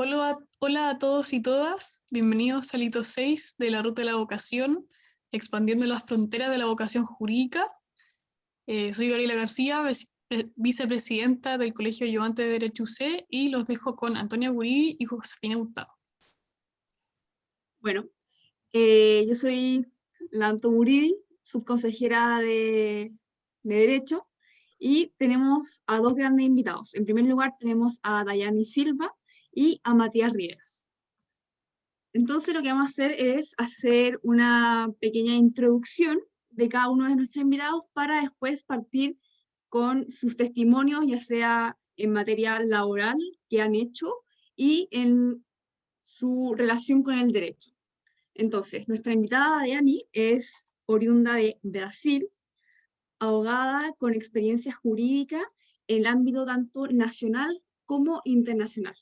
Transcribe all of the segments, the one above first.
Hola a todos y todas, bienvenidos al hito 6 de la Ruta de la Vocación, expandiendo las fronteras de la vocación jurídica. Soy Gabriela García, vicepresidenta del Colegio Ayudante de Derecho UC, y los dejo con Antonia Guridi y Josefina Hurtado. Bueno, yo soy la Anto Muridi, subconsejera de Derecho, y tenemos a dos grandes invitados. En primer lugar, tenemos a Dayani Silva y a Matías Rieras. Entonces, lo que vamos a hacer es hacer una pequeña introducción de cada uno de nuestros invitados para después partir con sus testimonios, ya sea en materia laboral que han hecho y en su relación con el derecho. Entonces, nuestra invitada Dayani es oriunda de Brasil, abogada con experiencia jurídica en el ámbito tanto nacional como internacional.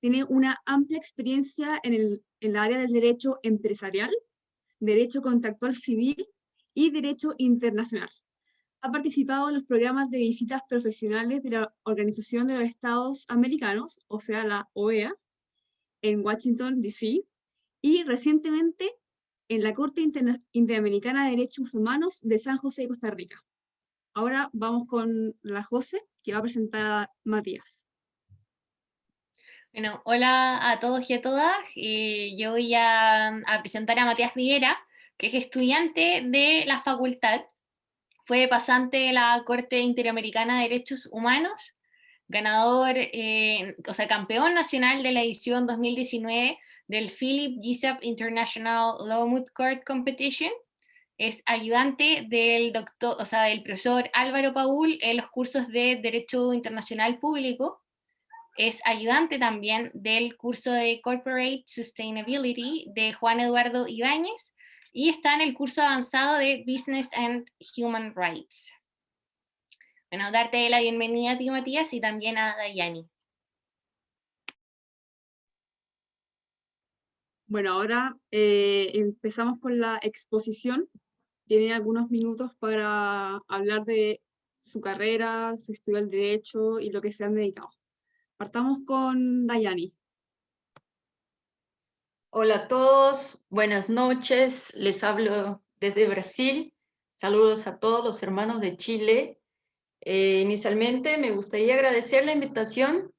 Tiene una amplia experiencia en el área del derecho empresarial, derecho contractual civil y derecho internacional. Ha participado en los programas de visitas profesionales de la Organización de los Estados Americanos, o sea, la OEA, en Washington, D.C., y recientemente en la Corte Interamericana de Derechos Humanos de San José, Costa Rica. Ahora vamos con la José, que va a presentar a Matías. Bueno, hola a todos y a todas. Yo voy a presentar a Matías Rivera, que es estudiante de la facultad. Fue pasante de la Corte Interamericana de Derechos Humanos, ganador, campeón nacional de la edición 2019 del Philip Gisap International Law Moot Court Competition. Es ayudante del profesor Álvaro Paul en los cursos de Derecho Internacional Público. Es ayudante también del curso de Corporate Sustainability de Juan Eduardo Ibáñez y está en el curso avanzado de Business and Human Rights. Bueno, darte la bienvenida a ti, Matías, y también a Dayani. Bueno, ahora empezamos con la exposición. Tienen algunos minutos para hablar de su carrera, su estudio del derecho y lo que se han dedicado. Partamos con Dayani. Hola a todos, buenas noches, les hablo desde Brasil. Saludos a todos los hermanos de Chile. Inicialmente me gustaría agradecer la invitación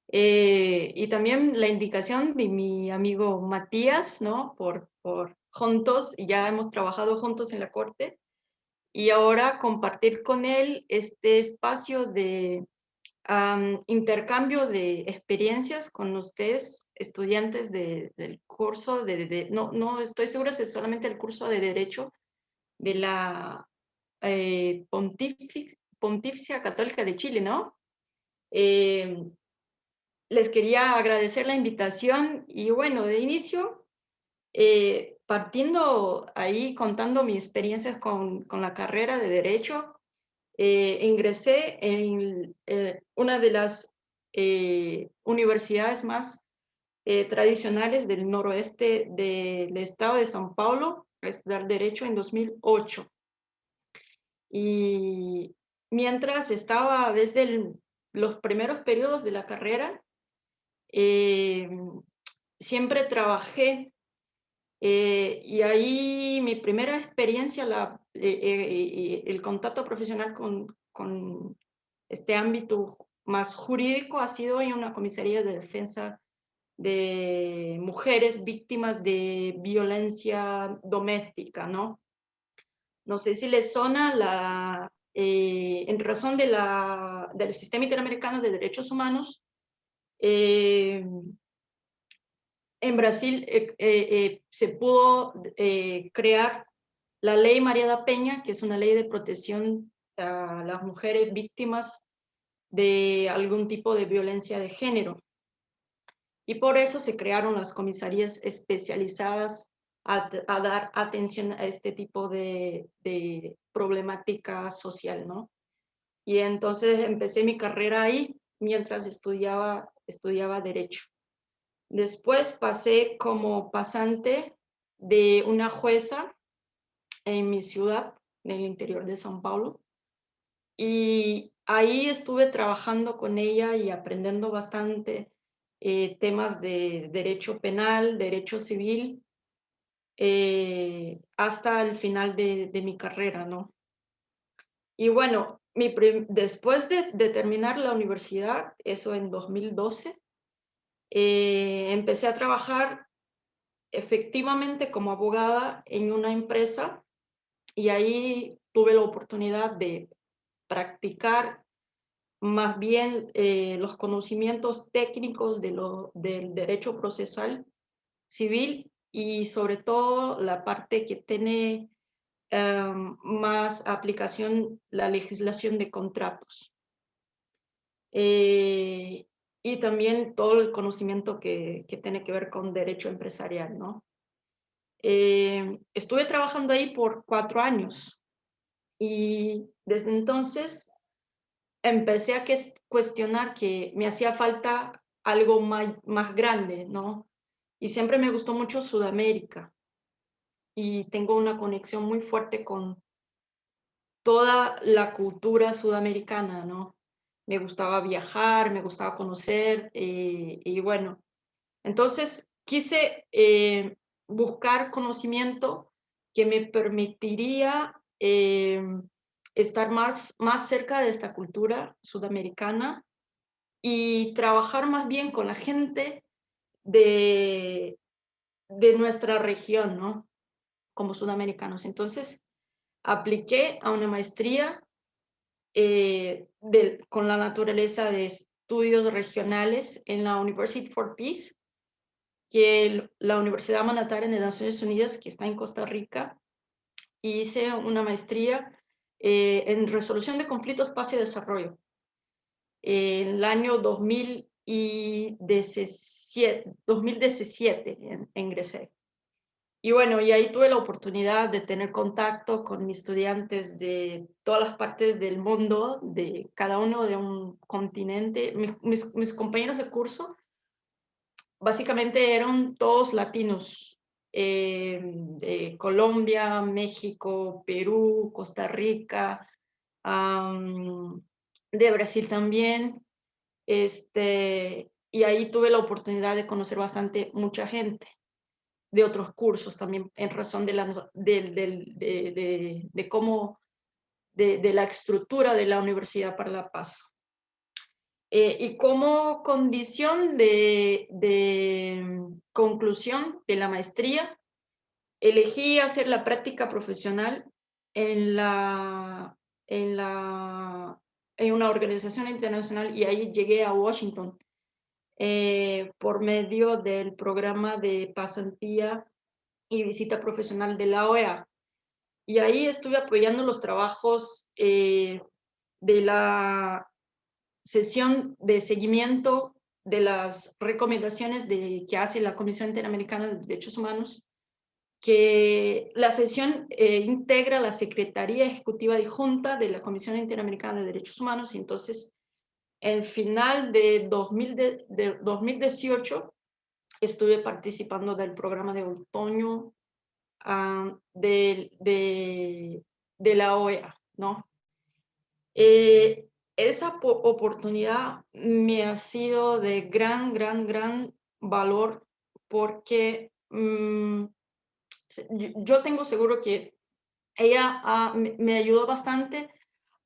y también la indicación de mi amigo Matías, ¿no? Por juntos, ya hemos trabajado juntos en la Corte, y ahora compartir con él este espacio de intercambio de experiencias con ustedes, estudiantes del curso no estoy segura si es solamente el curso de Derecho de la Pontificia Católica de Chile, ¿no? Les quería agradecer la invitación y bueno, de inicio, partiendo ahí, contando mis experiencias con la carrera de Derecho. Ingresé en una de las universidades más tradicionales del noroeste del estado de São Paulo, a estudiar Derecho en 2008. Y mientras estaba desde los primeros periodos de la carrera, siempre trabajé. Y ahí mi primera experiencia, el contacto profesional con este ámbito más jurídico ha sido en una comisaría de defensa de mujeres víctimas de violencia doméstica, ¿no? No sé si les suena en razón del Sistema Interamericano de Derechos Humanos. En Brasil se pudo crear la ley María da Penha, que es una ley de protección a las mujeres víctimas de algún tipo de violencia de género. Y por eso se crearon las comisarías especializadas a dar atención a este tipo de problemática social, ¿no? Y entonces empecé mi carrera ahí mientras estudiaba Derecho. Después pasé como pasante de una jueza en mi ciudad, en el interior de São Paulo, y ahí estuve trabajando con ella y aprendiendo bastante temas de derecho penal, derecho civil, hasta el final de mi carrera, ¿no? Y bueno, después de terminar la universidad, eso en 2012, empecé a trabajar efectivamente como abogada en una empresa y ahí tuve la oportunidad de practicar más bien los conocimientos técnicos del derecho procesal civil y sobre todo la parte que tiene más aplicación la legislación de contratos. Y también todo el conocimiento que tiene que ver con derecho empresarial, ¿no? Estuve trabajando ahí por 4 años y desde entonces empecé a cuestionar que me hacía falta algo más grande, ¿no? Y siempre me gustó mucho Sudamérica y tengo una conexión muy fuerte con toda la cultura sudamericana, ¿no? Me gustaba viajar, me gustaba conocer y bueno, entonces quise buscar conocimiento que me permitiría estar más cerca de esta cultura sudamericana y trabajar más bien con la gente de nuestra región, ¿no? Como sudamericanos. Entonces, apliqué a una maestría con la naturaleza de estudios regionales en la University for Peace, que la Universidad Manatara de Naciones Unidas, que está en Costa Rica, y hice una maestría en resolución de conflictos, paz y desarrollo. En el año 2017 ingresé. Y bueno, y ahí tuve la oportunidad de tener contacto con mis estudiantes de todas las partes del mundo, de cada uno de un continente. Mis compañeros de curso básicamente eran todos latinos, de Colombia, México, Perú, Costa Rica, de Brasil también. Y ahí tuve la oportunidad de conocer mucha gente de otros cursos también en razón de cómo, de la estructura de la Universidad para la Paz. Y como condición de conclusión de la maestría, elegí hacer la práctica profesional en una organización internacional y ahí llegué a Washington por medio del programa de pasantía y visita profesional de la OEA. Y ahí estuve apoyando los trabajos de la sesión de seguimiento de las recomendaciones que hace la Comisión Interamericana de Derechos Humanos, que la sesión integra la Secretaría Ejecutiva Adjunta de la Comisión Interamericana de Derechos Humanos, y entonces, en final de 2018, estuve participando del programa de otoño de la OEA, ¿no? Esa oportunidad me ha sido de gran valor porque yo tengo seguro que ella me ayudó bastante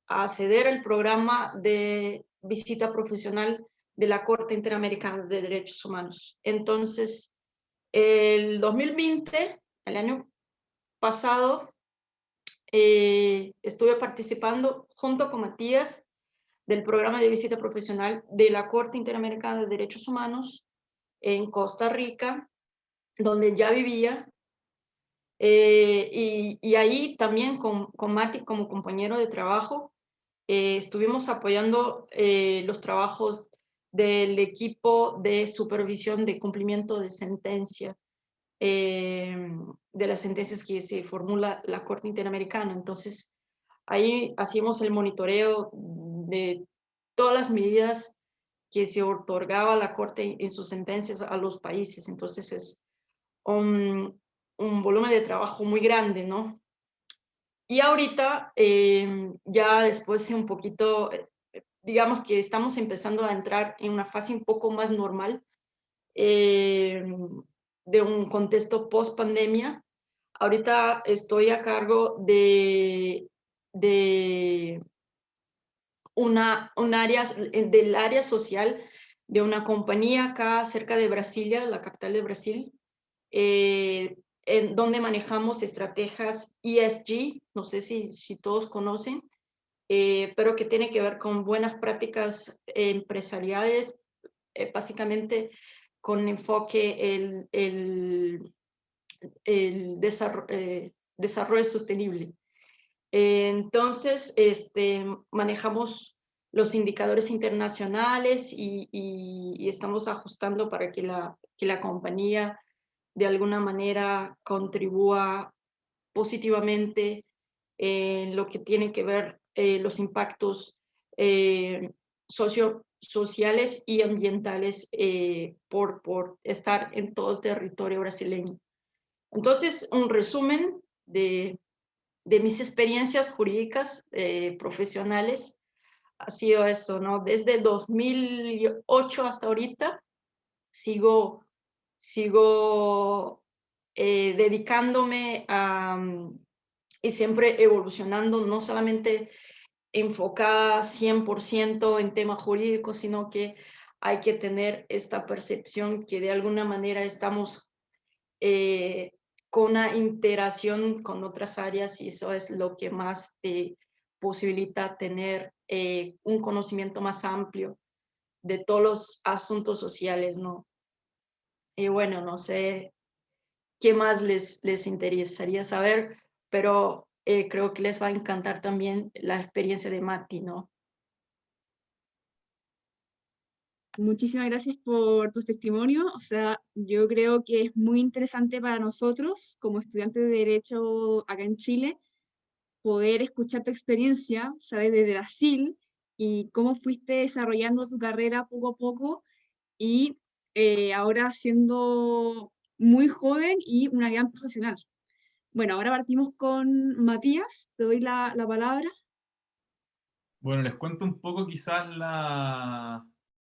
a acceder al programa de visita profesional de la Corte Interamericana de Derechos Humanos. Entonces, el 2020, el año pasado, estuve participando junto con Matías del programa de visita profesional de la Corte Interamericana de Derechos Humanos en Costa Rica, donde ya vivía, y ahí también con Mati como compañero de trabajo, estuvimos apoyando los trabajos del equipo de supervisión de cumplimiento de sentencia, de las sentencias que se formula la Corte Interamericana. Entonces, ahí hacíamos el monitoreo de todas las medidas que se otorgaba la Corte en sus sentencias a los países. Entonces, es un volumen de trabajo muy grande, ¿no? Y ahorita, ya después de un poquito, digamos que estamos empezando a entrar en una fase un poco más normal de un contexto post-pandemia. Ahorita estoy a cargo de un área, del área social de una compañía acá cerca de Brasilia, la capital de Brasil, en donde manejamos estrategias ESG, no sé si todos conocen, pero que tiene que ver con buenas prácticas empresariales, básicamente con enfoque el desarrollo sostenible. Entonces, manejamos los indicadores internacionales y estamos ajustando para que la compañía de alguna manera contribúa positivamente en lo que tiene que ver los impactos sociales y ambientales por estar en todo el territorio brasileño. Entonces, un resumen de mis experiencias jurídicas profesionales ha sido eso, ¿no? Desde 2008 hasta ahorita sigo dedicándome y siempre evolucionando, no solamente enfocada 100% en temas jurídicos, sino que hay que tener esta percepción que de alguna manera estamos con una interacción con otras áreas y eso es lo que más te posibilita tener un conocimiento más amplio de todos los asuntos sociales, ¿no? Y bueno, no sé qué más les interesaría saber, pero creo que les va a encantar también la experiencia de Mati, ¿no? Muchísimas gracias por tu testimonio. O sea, yo creo que es muy interesante para nosotros, como estudiantes de Derecho acá en Chile, poder escuchar tu experiencia, ¿sabes? Desde Brasil y cómo fuiste desarrollando tu carrera poco a poco y ahora siendo muy joven y una gran profesional. Bueno, ahora partimos con Matías. Te doy la palabra. Bueno, les cuento un poco quizás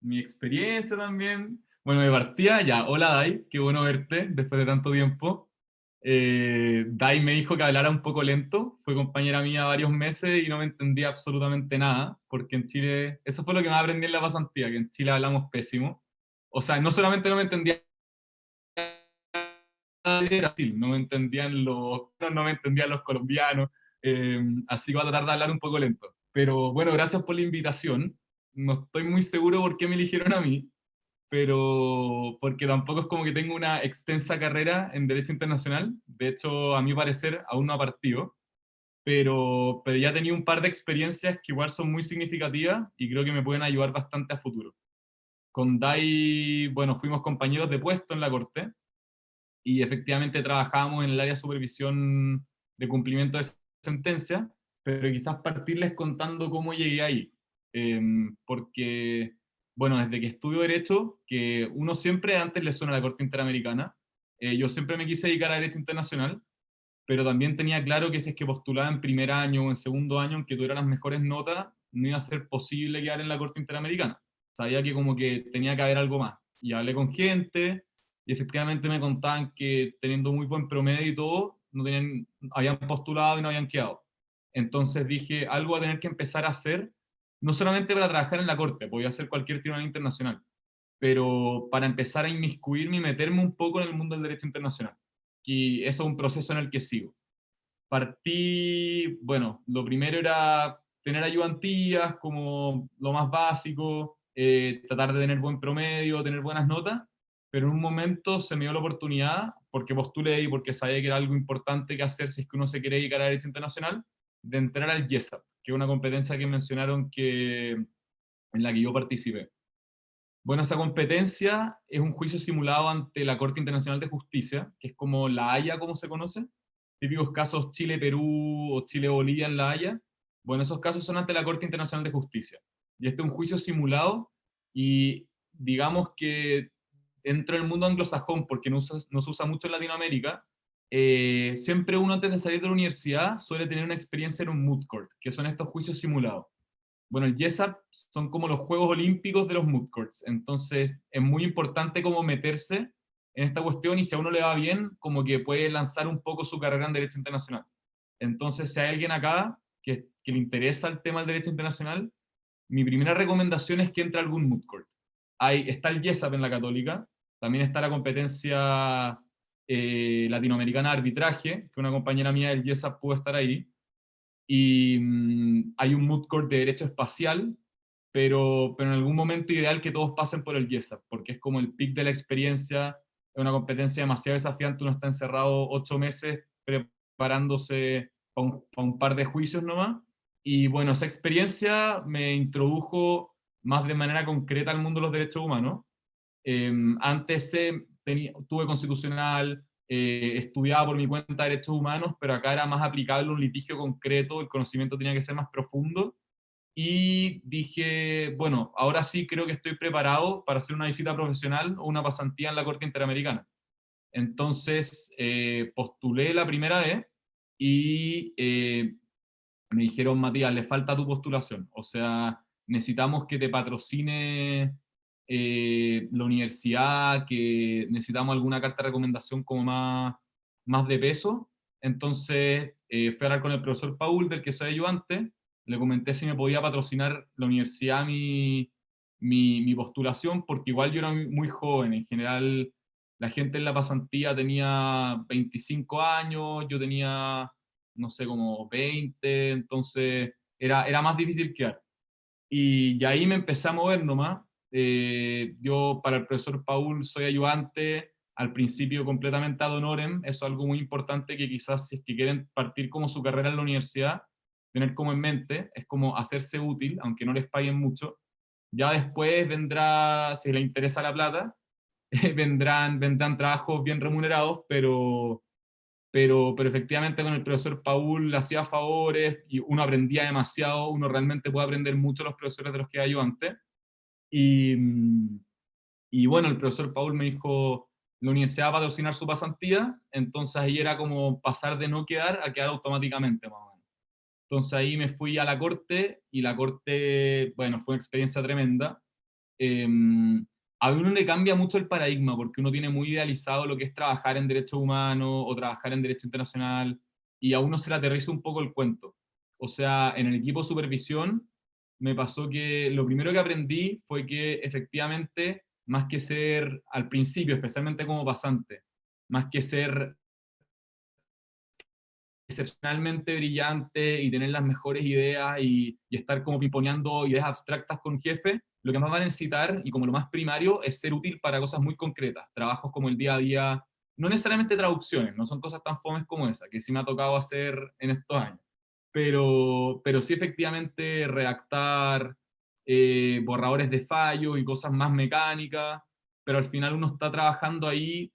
mi experiencia también. Bueno, de partida, ya, hola Dai, qué bueno verte después de tanto tiempo. Dai me dijo que hablara un poco lento, fue compañera mía varios meses y no me entendía absolutamente nada, porque en Chile, eso fue lo que más aprendí en la pasantía, que en Chile hablamos pésimo. O sea, no solamente no me entendía de Brasil, no me entendían los colombianos, así que voy a tratar de hablar un poco lento. Pero bueno, gracias por la invitación. No estoy muy seguro por qué me eligieron a mí, pero porque tampoco es como que tengo una extensa carrera en Derecho Internacional. De hecho, a mi parecer, aún no ha partido, pero ya he tenido un par de experiencias que igual son muy significativas y creo que me pueden ayudar bastante a futuro. Con Dai, bueno, fuimos compañeros de puesto en la Corte, y efectivamente trabajábamos en el área de supervisión de cumplimiento de sentencia, pero quizás partirles contando cómo llegué ahí. Porque, bueno, desde que estudio Derecho, que uno siempre antes le suena a la Corte Interamericana, yo siempre me quise dedicar a Derecho Internacional, pero también tenía claro que si es que postulaba en primer año o en segundo año, aunque tuviera las mejores notas, no iba a ser posible quedar en la Corte Interamericana. Sabía que como que tenía que haber algo más. Y hablé con gente, y efectivamente me contaban que teniendo muy buen promedio y todo, no tenían, habían postulado y no habían quedado. Entonces dije, algo va a tener que empezar a hacer, no solamente para trabajar en la Corte, podía hacer cualquier tribunal internacional, pero para empezar a inmiscuirme y meterme un poco en el mundo del derecho internacional. Y eso es un proceso en el que sigo. Partí, bueno, lo primero era tener ayudantías como lo más básico, tratar de tener buen promedio, tener buenas notas, pero en un momento se me dio la oportunidad, porque postulé y porque sabía que era algo importante que hacer si es que uno se quiere dedicar a Derecho Internacional, de entrar al YESAP, que es una competencia que mencionaron en la que yo participé. Bueno, esa competencia es un juicio simulado ante la Corte Internacional de Justicia, que es como la Haya, como se conoce. Típicos casos Chile-Perú o Chile-Bolivia en la Haya. Bueno, esos casos son ante la Corte Internacional de Justicia. Y este es un juicio simulado y digamos que dentro del mundo anglosajón, porque no se usa mucho en Latinoamérica, siempre uno antes de salir de la universidad suele tener una experiencia en un moot court, que son estos juicios simulados. bueno, el YESAP son como los Juegos Olímpicos de los moot courts, entonces es muy importante como meterse en esta cuestión, y si a uno le va bien, como que puede lanzar un poco su carrera en Derecho Internacional. Entonces, si hay alguien acá que le interesa el tema del Derecho Internacional, mi primera recomendación es que entre a algún moot court. Está el YESAP en la Católica, también está la competencia latinoamericana de arbitraje, que una compañera mía del YESAP pudo estar ahí, y hay un moot court de derecho espacial, pero en algún momento ideal que todos pasen por el YESAP, porque es como el pic de la experiencia, es una competencia demasiado desafiante, uno está encerrado 8 meses preparándose para un par de juicios nomás, y bueno, esa experiencia me introdujo más de manera concreta al mundo de los derechos humanos. Antes tuve constitucional, estudiaba por mi cuenta derechos humanos, pero acá era más aplicable un litigio concreto, el conocimiento tenía que ser más profundo, y dije, bueno, ahora sí creo que estoy preparado para hacer una visita profesional o una pasantía en la Corte Interamericana. Entonces postulé la primera vez y me dijeron, Matías, le falta tu postulación, o sea, necesitamos que te patrocine la universidad, que necesitamos alguna carta de recomendación como más de peso. Entonces fui a hablar con el profesor Paul, del que soy ayudante, le comenté si me podía patrocinar la universidad mi postulación, porque igual yo era muy joven, en general la gente en la pasantía tenía 25 años, yo tenía, no sé, como 20, entonces era más difícil quedar. Y ahí me empecé a mover nomás. Yo para el profesor Paul soy ayudante, al principio completamente ad honorem, eso es algo muy importante que quizás si es que quieren partir como su carrera en la universidad, tener como en mente, es como hacerse útil, aunque no les paguen mucho. Ya después vendrá, si les interesa la plata, vendrán trabajos bien remunerados, pero efectivamente con el profesor Paul le hacía favores y uno aprendía demasiado, uno realmente puede aprender mucho de los profesores de los que hay antes. Y, y bueno, el profesor Paul me dijo, la universidad va a patrocinar su pasantía, entonces ahí era como pasar de no quedar a quedar automáticamente, más o menos. Entonces ahí me fui a la corte, y la corte, bueno, fue una experiencia tremenda. Eh, a uno le cambia mucho el paradigma, porque uno tiene muy idealizado lo que es trabajar en derechos humanos o trabajar en derecho internacional, y a uno se le aterriza un poco el cuento. O sea, en el equipo de supervisión me pasó que lo primero que aprendí fue que efectivamente, más que ser al principio, especialmente como pasante, más que ser excepcionalmente brillante y tener las mejores ideas y estar como pimponeando ideas abstractas con jefe, lo que más van a necesitar, y como lo más primario, es ser útil para cosas muy concretas, trabajos como el día a día, no necesariamente traducciones, no son cosas tan fomes como esa, que sí me ha tocado hacer en estos años, pero sí efectivamente redactar borradores de fallo y cosas más mecánicas, pero al final uno está trabajando ahí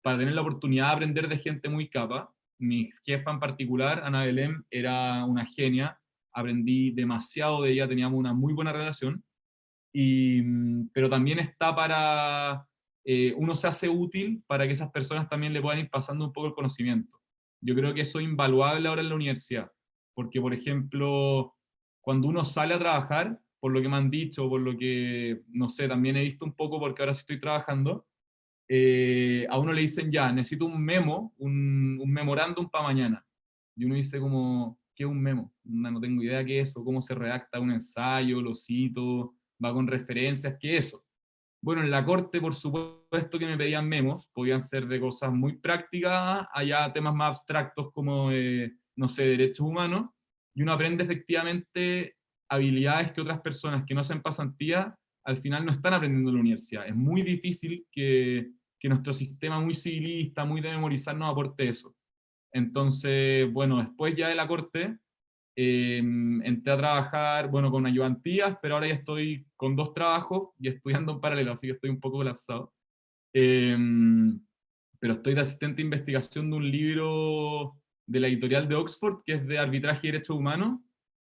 para tener la oportunidad de aprender de gente muy capa. Mi jefa en particular, Ana Belén, era una genia, aprendí demasiado de ella, teníamos una muy buena relación, pero también está para, uno se hace útil para que esas personas también le puedan ir pasando un poco el conocimiento. Yo creo que eso es invaluable ahora en la universidad, porque por ejemplo, cuando uno sale a trabajar, por lo que me han dicho, por lo que, no sé, también he visto un poco porque ahora sí estoy trabajando, a uno le dicen ya, necesito un memo, un memorándum para mañana. Y uno dice como, ¿qué es un memo? No tengo idea qué es eso, cómo se redacta un ensayo, lo cito, va con referencias, ¿qué es eso? Bueno, en la corte, por supuesto que me pedían memos, podían ser de cosas muy prácticas, allá temas más abstractos como, no sé, derechos humanos, y uno aprende efectivamente habilidades que otras personas que no hacen pasantía al final no están aprendiendo en la universidad. Es muy difícil que nuestro sistema muy civilista, muy de memorizar, nos aporte eso. Entonces, bueno, después ya de la corte, entré a trabajar, bueno, con ayudantías, pero ahora ya estoy con 2 trabajos y estudiando en paralelo, así que estoy un poco colapsado. Eh, pero estoy de asistente de investigación de un libro de la editorial de Oxford, que es de arbitraje y derechos humanos,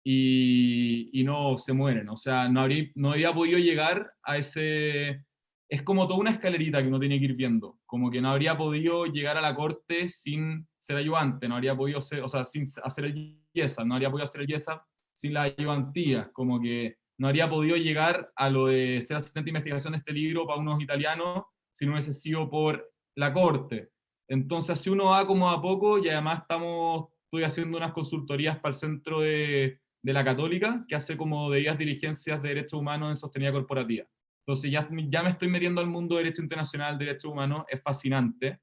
y no se mueren. O sea, no habría podido llegar a ese... Es como toda una escalerita que uno tiene que ir viendo. Como que no habría podido llegar a la corte sin ser ayudante, no habría podido ser, o sea, sin hacer el YESA, no habría podido hacer el YESA sin las ayudantías, como que no habría podido llegar a lo de ser asistente de investigación de este libro para unos italianos si no hubiese sido por la corte. Entonces, así uno va como a poco, y además estoy haciendo unas consultorías para el Centro de la Católica, que hace como debidas diligencias de derechos humanos en sostenida corporativa. Entonces ya me estoy metiendo al mundo de derecho internacional, derechos humanos, es fascinante.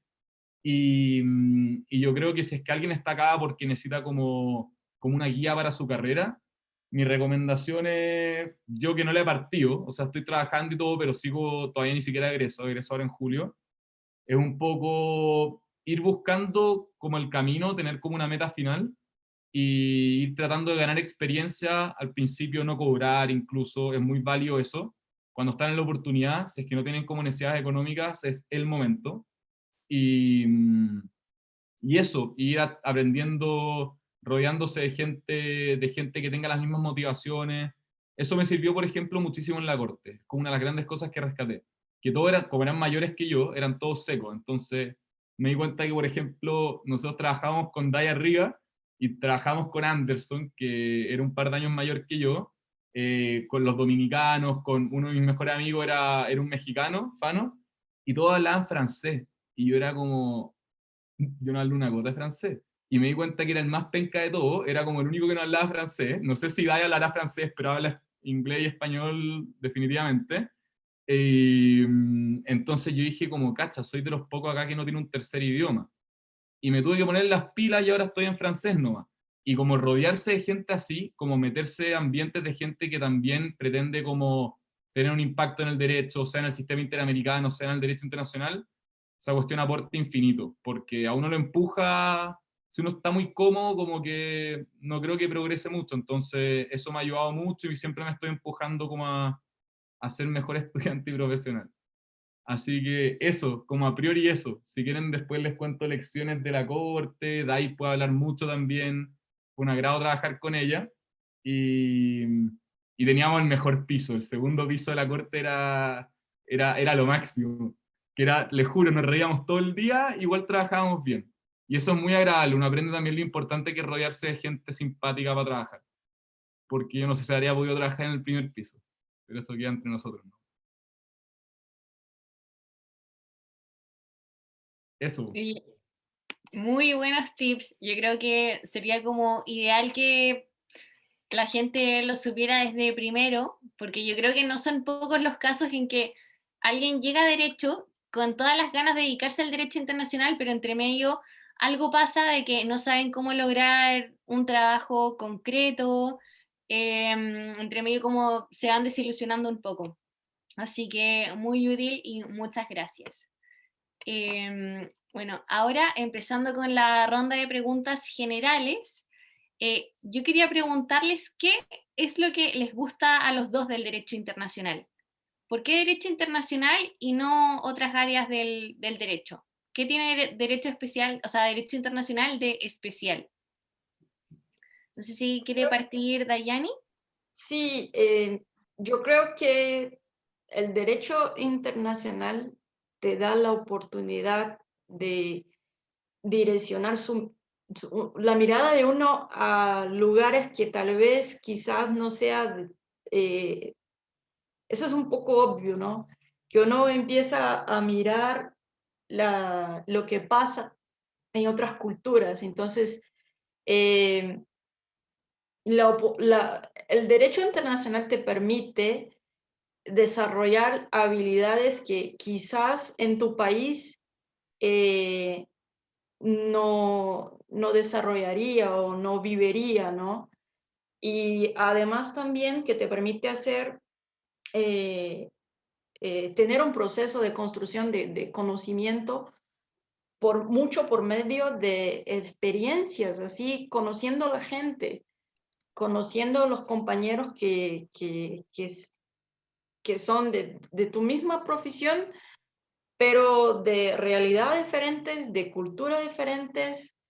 Y yo creo que si es que alguien está acá porque necesita como una guía para su carrera, mi recomendación es, yo que no le he partido, o sea, estoy trabajando y todo, pero sigo, todavía ni siquiera egreso ahora en julio, es un poco ir buscando como el camino, tener como una meta final, y ir tratando de ganar experiencia, al principio no cobrar incluso, es muy válido eso, cuando están en la oportunidad, si es que no tienen como necesidades económicas, es el momento, y, y eso, ir aprendiendo, rodeándose de gente que tenga las mismas motivaciones. Eso me sirvió, por ejemplo, muchísimo en la corte, como una de las grandes cosas que rescaté, que todos eran, como eran mayores que yo, eran todos secos, entonces me di cuenta que, por ejemplo, nosotros trabajábamos con Daya Riga, y trabajamos con Anderson, que era un par de años mayor que yo, con los dominicanos, con uno de mis mejores amigos era un mexicano, Fano, y todos hablaban francés, y yo era como, yo no hablo una gota de francés. Y me di cuenta que era el más penca de todo, era como el único que no hablaba francés. No sé si Daya hablará francés, pero habla inglés y español definitivamente. Entonces yo dije como, cacha, soy de los pocos acá que no tiene un tercer idioma. Y me tuve que poner las pilas y ahora estoy en francés nomás. Y como rodearse de gente así, como meterse en ambientes de gente que también pretende como tener un impacto en el derecho, sea en el sistema interamericano, sea en el derecho internacional, esa cuestión aporta infinito, porque a uno lo empuja, si uno está muy cómodo, como que no creo que progrese mucho, entonces eso me ha ayudado mucho y siempre me estoy empujando como a ser mejor estudiante y profesional. Así que eso, como a priori eso. Si quieren después les cuento lecciones de la corte, Dai puede hablar mucho también, fue un agrado trabajar con ella. Y, y teníamos el mejor piso, el segundo piso de la corte era lo máximo. Que era, les juro, nos reíamos todo el día, igual trabajábamos bien. Y eso es muy agradable, uno aprende también lo importante que es rodearse de gente simpática para trabajar. Porque yo no sé si habría podido trabajar en el primer piso, pero eso queda entre nosotros, ¿no? Eso. Y muy buenos tips. Yo creo que sería como ideal que la gente lo supiera desde primero, porque yo creo que no son pocos los casos en que alguien llega a derecho con todas las ganas de dedicarse al derecho internacional, pero entre medio algo pasa de que no saben cómo lograr un trabajo concreto, entre medio como se van desilusionando un poco. Así que muy útil y muchas gracias. Bueno, ahora empezando con la ronda de preguntas generales, yo quería preguntarles qué es lo que les gusta a los dos del derecho internacional. ¿Por qué derecho internacional y no otras áreas del derecho? ¿Qué tiene derecho especial, o sea, derecho internacional de especial? No sé si quiere partir Dayani. Sí, yo creo que el derecho internacional te da la oportunidad de direccionar la mirada de uno a lugares que tal vez quizás no sea, eso es un poco obvio, ¿no? Que uno empieza a mirar lo que pasa en otras culturas. Entonces, eh, el derecho internacional te permite desarrollar habilidades que quizás en tu país no desarrollaría o no viviría, ¿no? Y además también que te permite tener un proceso de construcción de conocimiento mucho por medio de experiencias, así, conociendo a la gente, conociendo a los compañeros que son de tu misma profesión, pero de realidad diferentes, de cultura diferentes.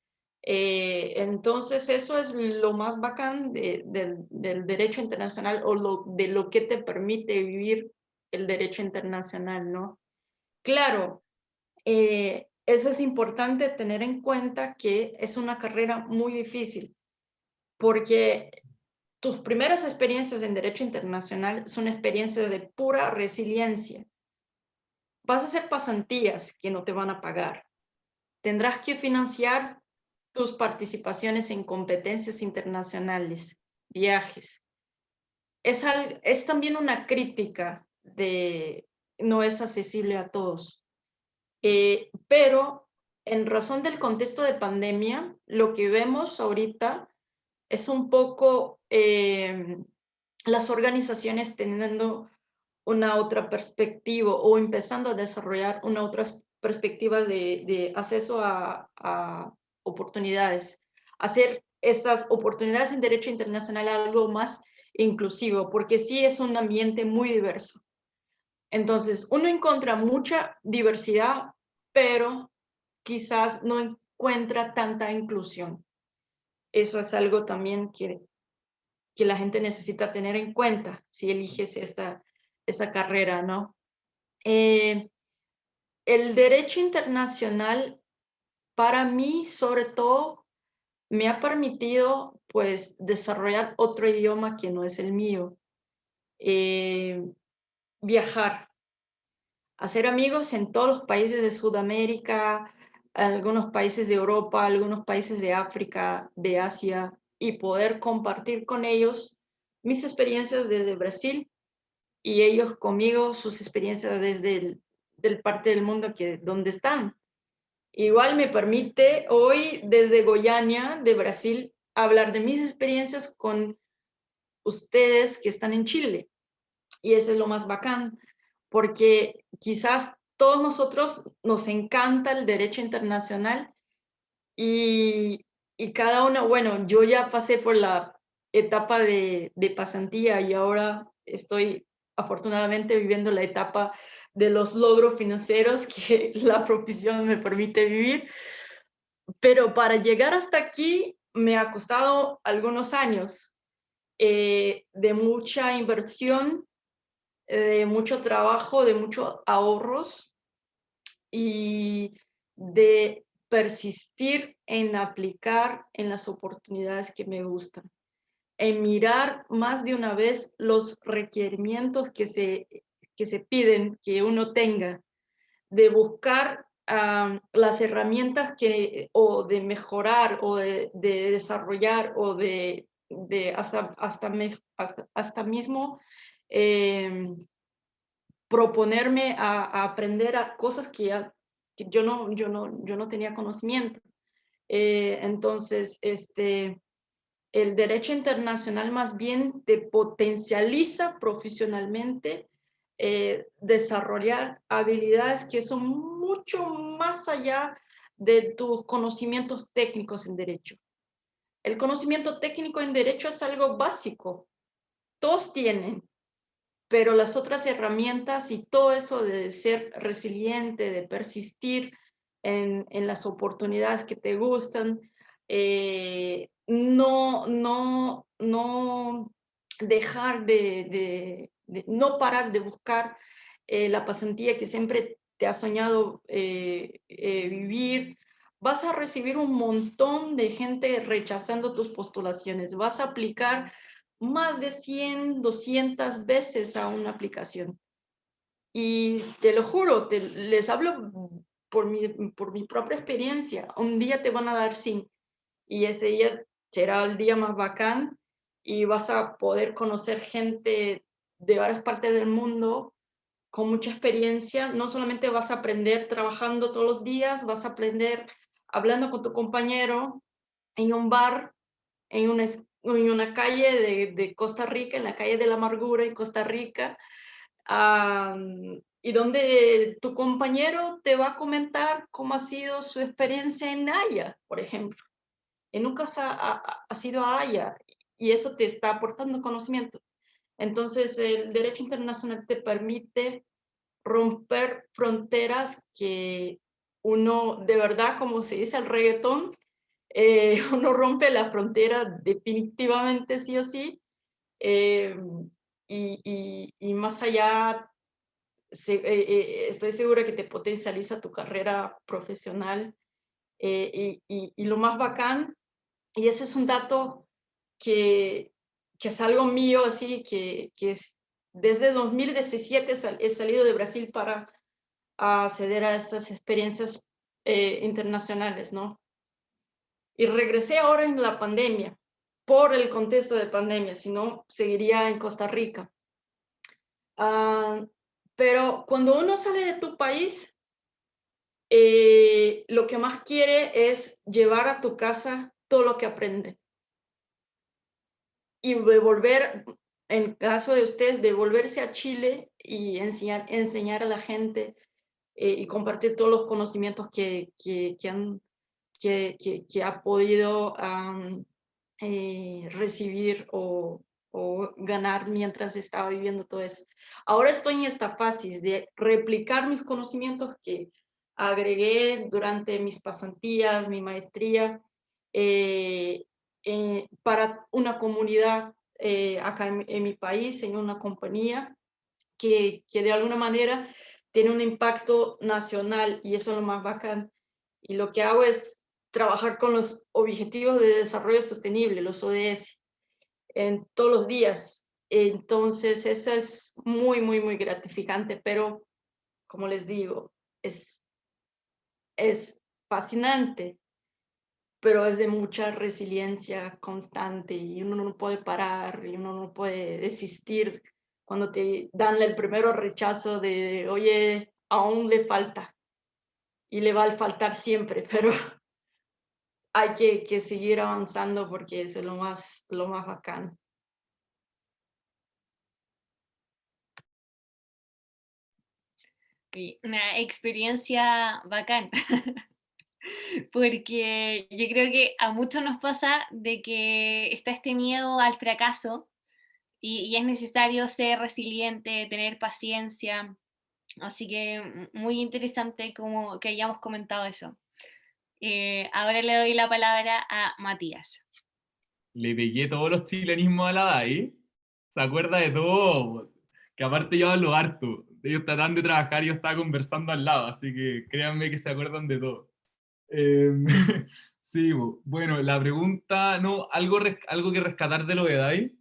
Entonces eso es lo más bacán del derecho internacional, o de lo que te permite vivir el derecho internacional, ¿no? Claro, eso es importante tener en cuenta, que es una carrera muy difícil, porque tus primeras experiencias en Derecho Internacional son experiencias de pura resiliencia. Vas a hacer pasantías que no te van a pagar. Tendrás que financiar tus participaciones en competencias internacionales, viajes. Es también una crítica de no es accesible a todos. Pero en razón del contexto de pandemia, lo que vemos ahorita es un poco las organizaciones teniendo una otra perspectiva o empezando a desarrollar una otra perspectiva de acceso a oportunidades, hacer estas oportunidades en derecho internacional algo más inclusivo, porque sí es un ambiente muy diverso. Entonces, uno encuentra mucha diversidad, pero quizás no encuentra tanta inclusión. Eso es algo también que la gente necesita tener en cuenta si eliges esta carrera, ¿no? El derecho internacional, para mí, sobre todo, me ha permitido, pues, desarrollar otro idioma que no es el mío. Viajar, hacer amigos en todos los países de Sudamérica, algunos países de Europa, algunos países de África, de Asia, y poder compartir con ellos mis experiencias desde Brasil y ellos conmigo sus experiencias desde del parte del mundo donde están. Igual me permite hoy desde Goiânia, de Brasil, hablar de mis experiencias con ustedes que están en Chile. Y eso es lo más bacán, porque quizás todos nosotros nos encanta el derecho internacional y cada uno, bueno, yo ya pasé por la etapa de pasantía y ahora estoy afortunadamente viviendo la etapa de los logros financieros que la profesión me permite vivir, pero para llegar hasta aquí me ha costado algunos años de mucha inversión, de mucho trabajo, de muchos ahorros y de persistir en aplicar en las oportunidades que me gustan, en mirar más de una vez los requerimientos que se piden que uno tenga, de buscar las herramientas o de mejorar o de desarrollar o de hasta mismo proponerme a aprender a cosas que yo no tenía conocimiento. Entonces, el derecho internacional más bien te potencializa profesionalmente, desarrollar habilidades que son mucho más allá de tus conocimientos técnicos en derecho. El conocimiento técnico en derecho es algo básico, todos tienen, pero las otras herramientas y todo eso de ser resiliente, de persistir en las oportunidades que te gustan, no dejar no parar de buscar la pasantía que siempre te has soñado vivir. Vas a recibir un montón de gente rechazando tus postulaciones, vas a aplicar más de 100, 200 veces a una aplicación. Y te lo juro, les hablo por mi propia experiencia. Un día te van a dar sí, y ese día será el día más bacán y vas a poder conocer gente de varias partes del mundo con mucha experiencia. No solamente vas a aprender trabajando todos los días, vas a aprender hablando con tu compañero en un bar, en una calle de Costa Rica, en la calle de la amargura en Costa Rica, y donde tu compañero te va a comentar cómo ha sido su experiencia en Haya, por ejemplo. Y nunca has ido a Haya y eso te está aportando conocimiento. Entonces, el derecho internacional te permite romper fronteras que uno, de verdad, como se dice el reggaetón, uno rompe la frontera definitivamente sí o sí, y más allá, estoy segura que te potencializa tu carrera profesional, y lo más bacán, y ese es un dato que es algo mío, así que desde 2017 he salido de Brasil para acceder a estas experiencias internacionales, ¿no? Y regresé ahora en la pandemia, por el contexto de pandemia, si no, seguiría en Costa Rica. Pero cuando uno sale de tu país, lo que más quiere es llevar a tu casa todo lo que aprende. Y devolver, en caso de ustedes, devolverse a Chile y enseñar a la gente y compartir todos los conocimientos que ha podido recibir o ganar mientras estaba viviendo todo eso. Ahora estoy en esta fase de replicar mis conocimientos que agregué durante mis pasantías, mi maestría, para una comunidad acá en mi país, en una compañía que de alguna manera tiene un impacto nacional, y eso es lo más bacán. Y lo que hago es trabajar con los Objetivos de Desarrollo Sostenible, los ODS, en todos los días. Entonces, eso es muy, muy, muy gratificante, pero como les digo, es fascinante, pero es de mucha resiliencia constante, y uno no puede parar, y uno no puede desistir cuando te dan el primero rechazo de, oye, aún le falta, y le va a faltar siempre, pero hay que seguir avanzando porque eso es lo más bacán. Y una experiencia bacán, porque yo creo que a muchos nos pasa de que está este miedo al fracaso y es necesario ser resiliente, tener paciencia, así que muy interesante como que hayamos comentado eso. Ahora le doy la palabra a Matías. Le pegué todos los chilenismos a la DAI. Se acuerda de todo. Que aparte yo hablo harto. Ellos tratan de trabajar y yo estaba conversando al lado, así que créanme que se acuerdan de todo. Sí, bueno, la pregunta, no, algo que rescatar de lo de DAI,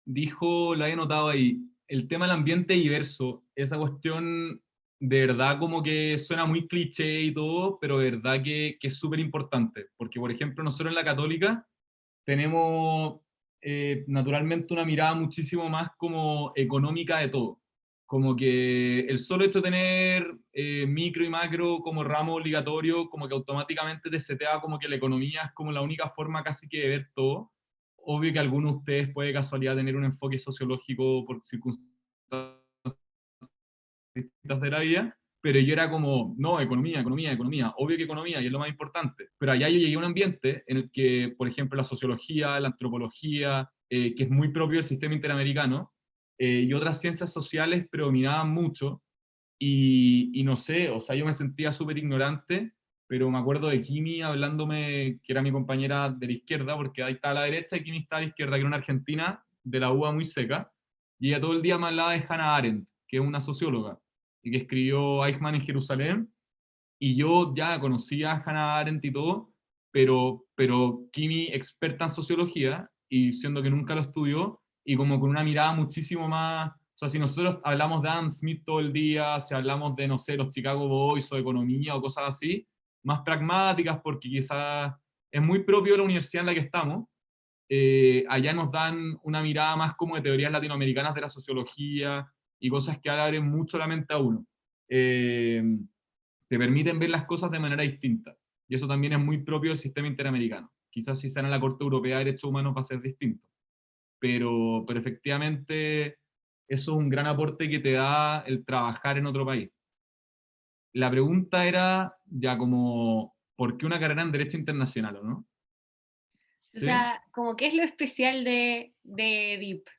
dijo, lo había notado ahí, el tema del ambiente diverso, esa cuestión de verdad como que suena muy cliché y todo, pero de verdad que es súper importante, porque por ejemplo nosotros en la Católica tenemos naturalmente una mirada muchísimo más como económica de todo. Como que el solo hecho de tener micro y macro como ramo obligatorio, como que automáticamente te setea como que la economía es como la única forma casi que de ver todo. Obvio que alguno de ustedes puede de casualidad tener un enfoque sociológico por circunstancias distintas de la vida, pero yo era como, no, economía, economía, economía, obvio que economía, y es lo más importante. Pero allá yo llegué a un ambiente en el que, por ejemplo, la sociología, la antropología, que es muy propio del sistema interamericano, y otras ciencias sociales predominaban mucho, y no sé, o sea, yo me sentía súper ignorante, pero me acuerdo de Kimi hablándome, que era mi compañera de la izquierda, porque ahí está a la derecha y Kimi está a la izquierda, que era una argentina de la UBA muy seca, y ella todo el día me hablaba de Hannah Arendt, que es una socióloga, y que escribió Eichmann en Jerusalén, y yo ya conocía a Hannah Arendt y todo, pero Kimi experta en sociología, y siendo que nunca lo estudió, y como con una mirada muchísimo más, o sea, si nosotros hablamos de Adam Smith todo el día, si hablamos de, no sé, los Chicago Boys o economía o cosas así, más pragmáticas, porque quizás es muy propio de la universidad en la que estamos, allá nos dan una mirada más como de teorías latinoamericanas de la sociología y cosas que abren mucho la mente a uno. Te permiten ver las cosas de manera distinta. Y eso también es muy propio del sistema interamericano. Quizás si sea en la Corte Europea de Derechos Humanos va a ser distinto. Pero efectivamente eso es un gran aporte que te da el trabajar en otro país. La pregunta era ya como, ¿por qué una carrera en Derecho Internacional, o no? O sea, como qué es lo especial de DIP.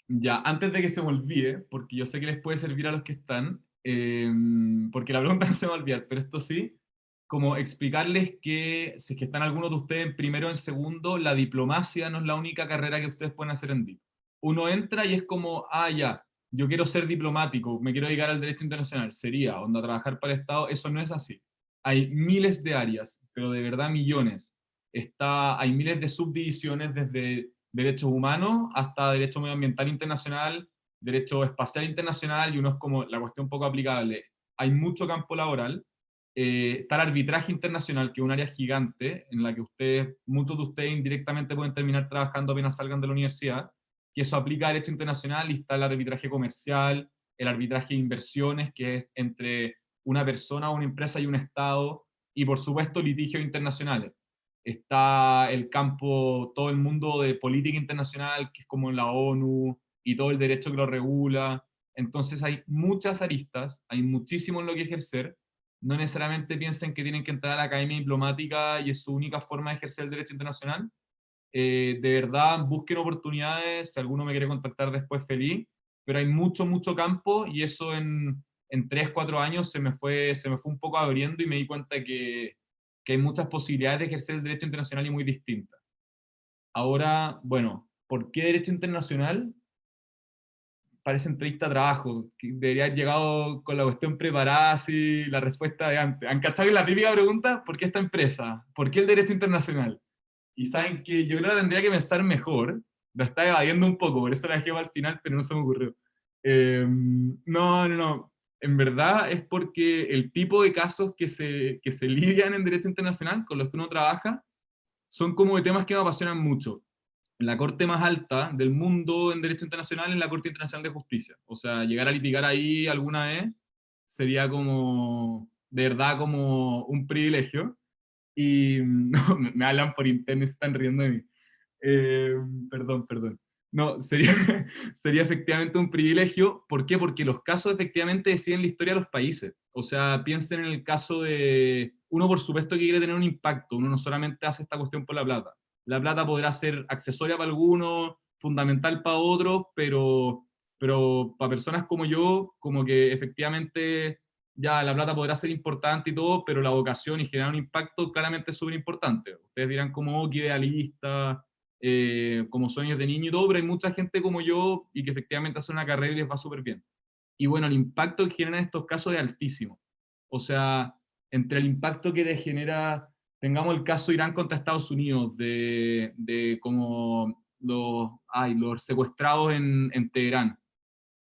Ya, antes de que se me olvide, porque yo sé que les puede servir a los que están, porque la pregunta no se me va a olvidar, pero esto sí, como explicarles que, si es que están algunos de ustedes en primero o en segundo, la diplomacia no es la única carrera que ustedes pueden hacer en DIP. Uno entra y es como, ya, yo quiero ser diplomático, me quiero dedicar al derecho internacional, sería, onda, trabajar para el Estado, eso no es así. Hay miles de áreas, pero de verdad millones. Hay miles de subdivisiones desde derechos humanos hasta derecho medioambiental internacional, derecho espacial internacional, y uno es como la cuestión poco aplicable. Hay mucho campo laboral. Está el arbitraje internacional, que es un área gigante, en la que muchos de ustedes indirectamente pueden terminar trabajando apenas salgan de la universidad, que eso aplica a derecho internacional, y está el arbitraje comercial, el arbitraje de inversiones, que es entre una persona, una empresa y un Estado, y por supuesto litigios internacionales. Está el campo, todo el mundo de política internacional, que es como la ONU, y todo el derecho que lo regula. Entonces hay muchas aristas, hay muchísimo en lo que ejercer. No necesariamente piensen que tienen que entrar a la academia diplomática y es su única forma de ejercer el derecho internacional. De verdad, busquen oportunidades, si alguno me quiere contactar después, feliz, pero hay mucho, mucho campo, y eso en 3, 4 años se me fue un poco abriendo, y me di cuenta que hay muchas posibilidades de ejercer el derecho internacional y muy distintas. Ahora, bueno, ¿por qué derecho internacional? Parece entrevista de trabajo, que debería haber llegado con la cuestión preparada, así, la respuesta de antes. ¿Han cachado que la típica pregunta? ¿Por qué esta empresa? ¿Por qué el derecho internacional? Y saben que yo creo que tendría que pensar mejor, la estaba evadiendo un poco, por eso la dejé para el final, pero no se me ocurrió. No, en verdad es porque el tipo de casos que se lidian en derecho internacional, con los que uno trabaja, son como de temas que me apasionan mucho. La corte más alta del mundo en derecho internacional es la Corte Internacional de Justicia. O sea, llegar a litigar ahí alguna vez sería como, de verdad, como un privilegio. Y no, me hablan por internet, se están riendo de mí. Eh, perdón. No, sería, sería efectivamente un privilegio. ¿Por qué? Porque los casos efectivamente deciden la historia de los países. O sea, piensen en el caso de... Uno, por supuesto, que quiere tener un impacto. Uno no solamente hace esta cuestión por la plata. La plata podrá ser accesoria para algunos, fundamental para otros, pero para personas como yo, como que efectivamente ya la plata podrá ser importante y todo, pero la vocación y generar un impacto claramente es súper importante. Ustedes dirán como, oh, qué idealista, como sueños de niño y todo, pero hay mucha gente como yo y que efectivamente hace una carrera y les va súper bien. Y bueno, el impacto que generan estos casos es altísimo. O sea, entre el impacto que genera, tengamos el caso Irán contra Estados Unidos, de como los secuestrados en Teherán.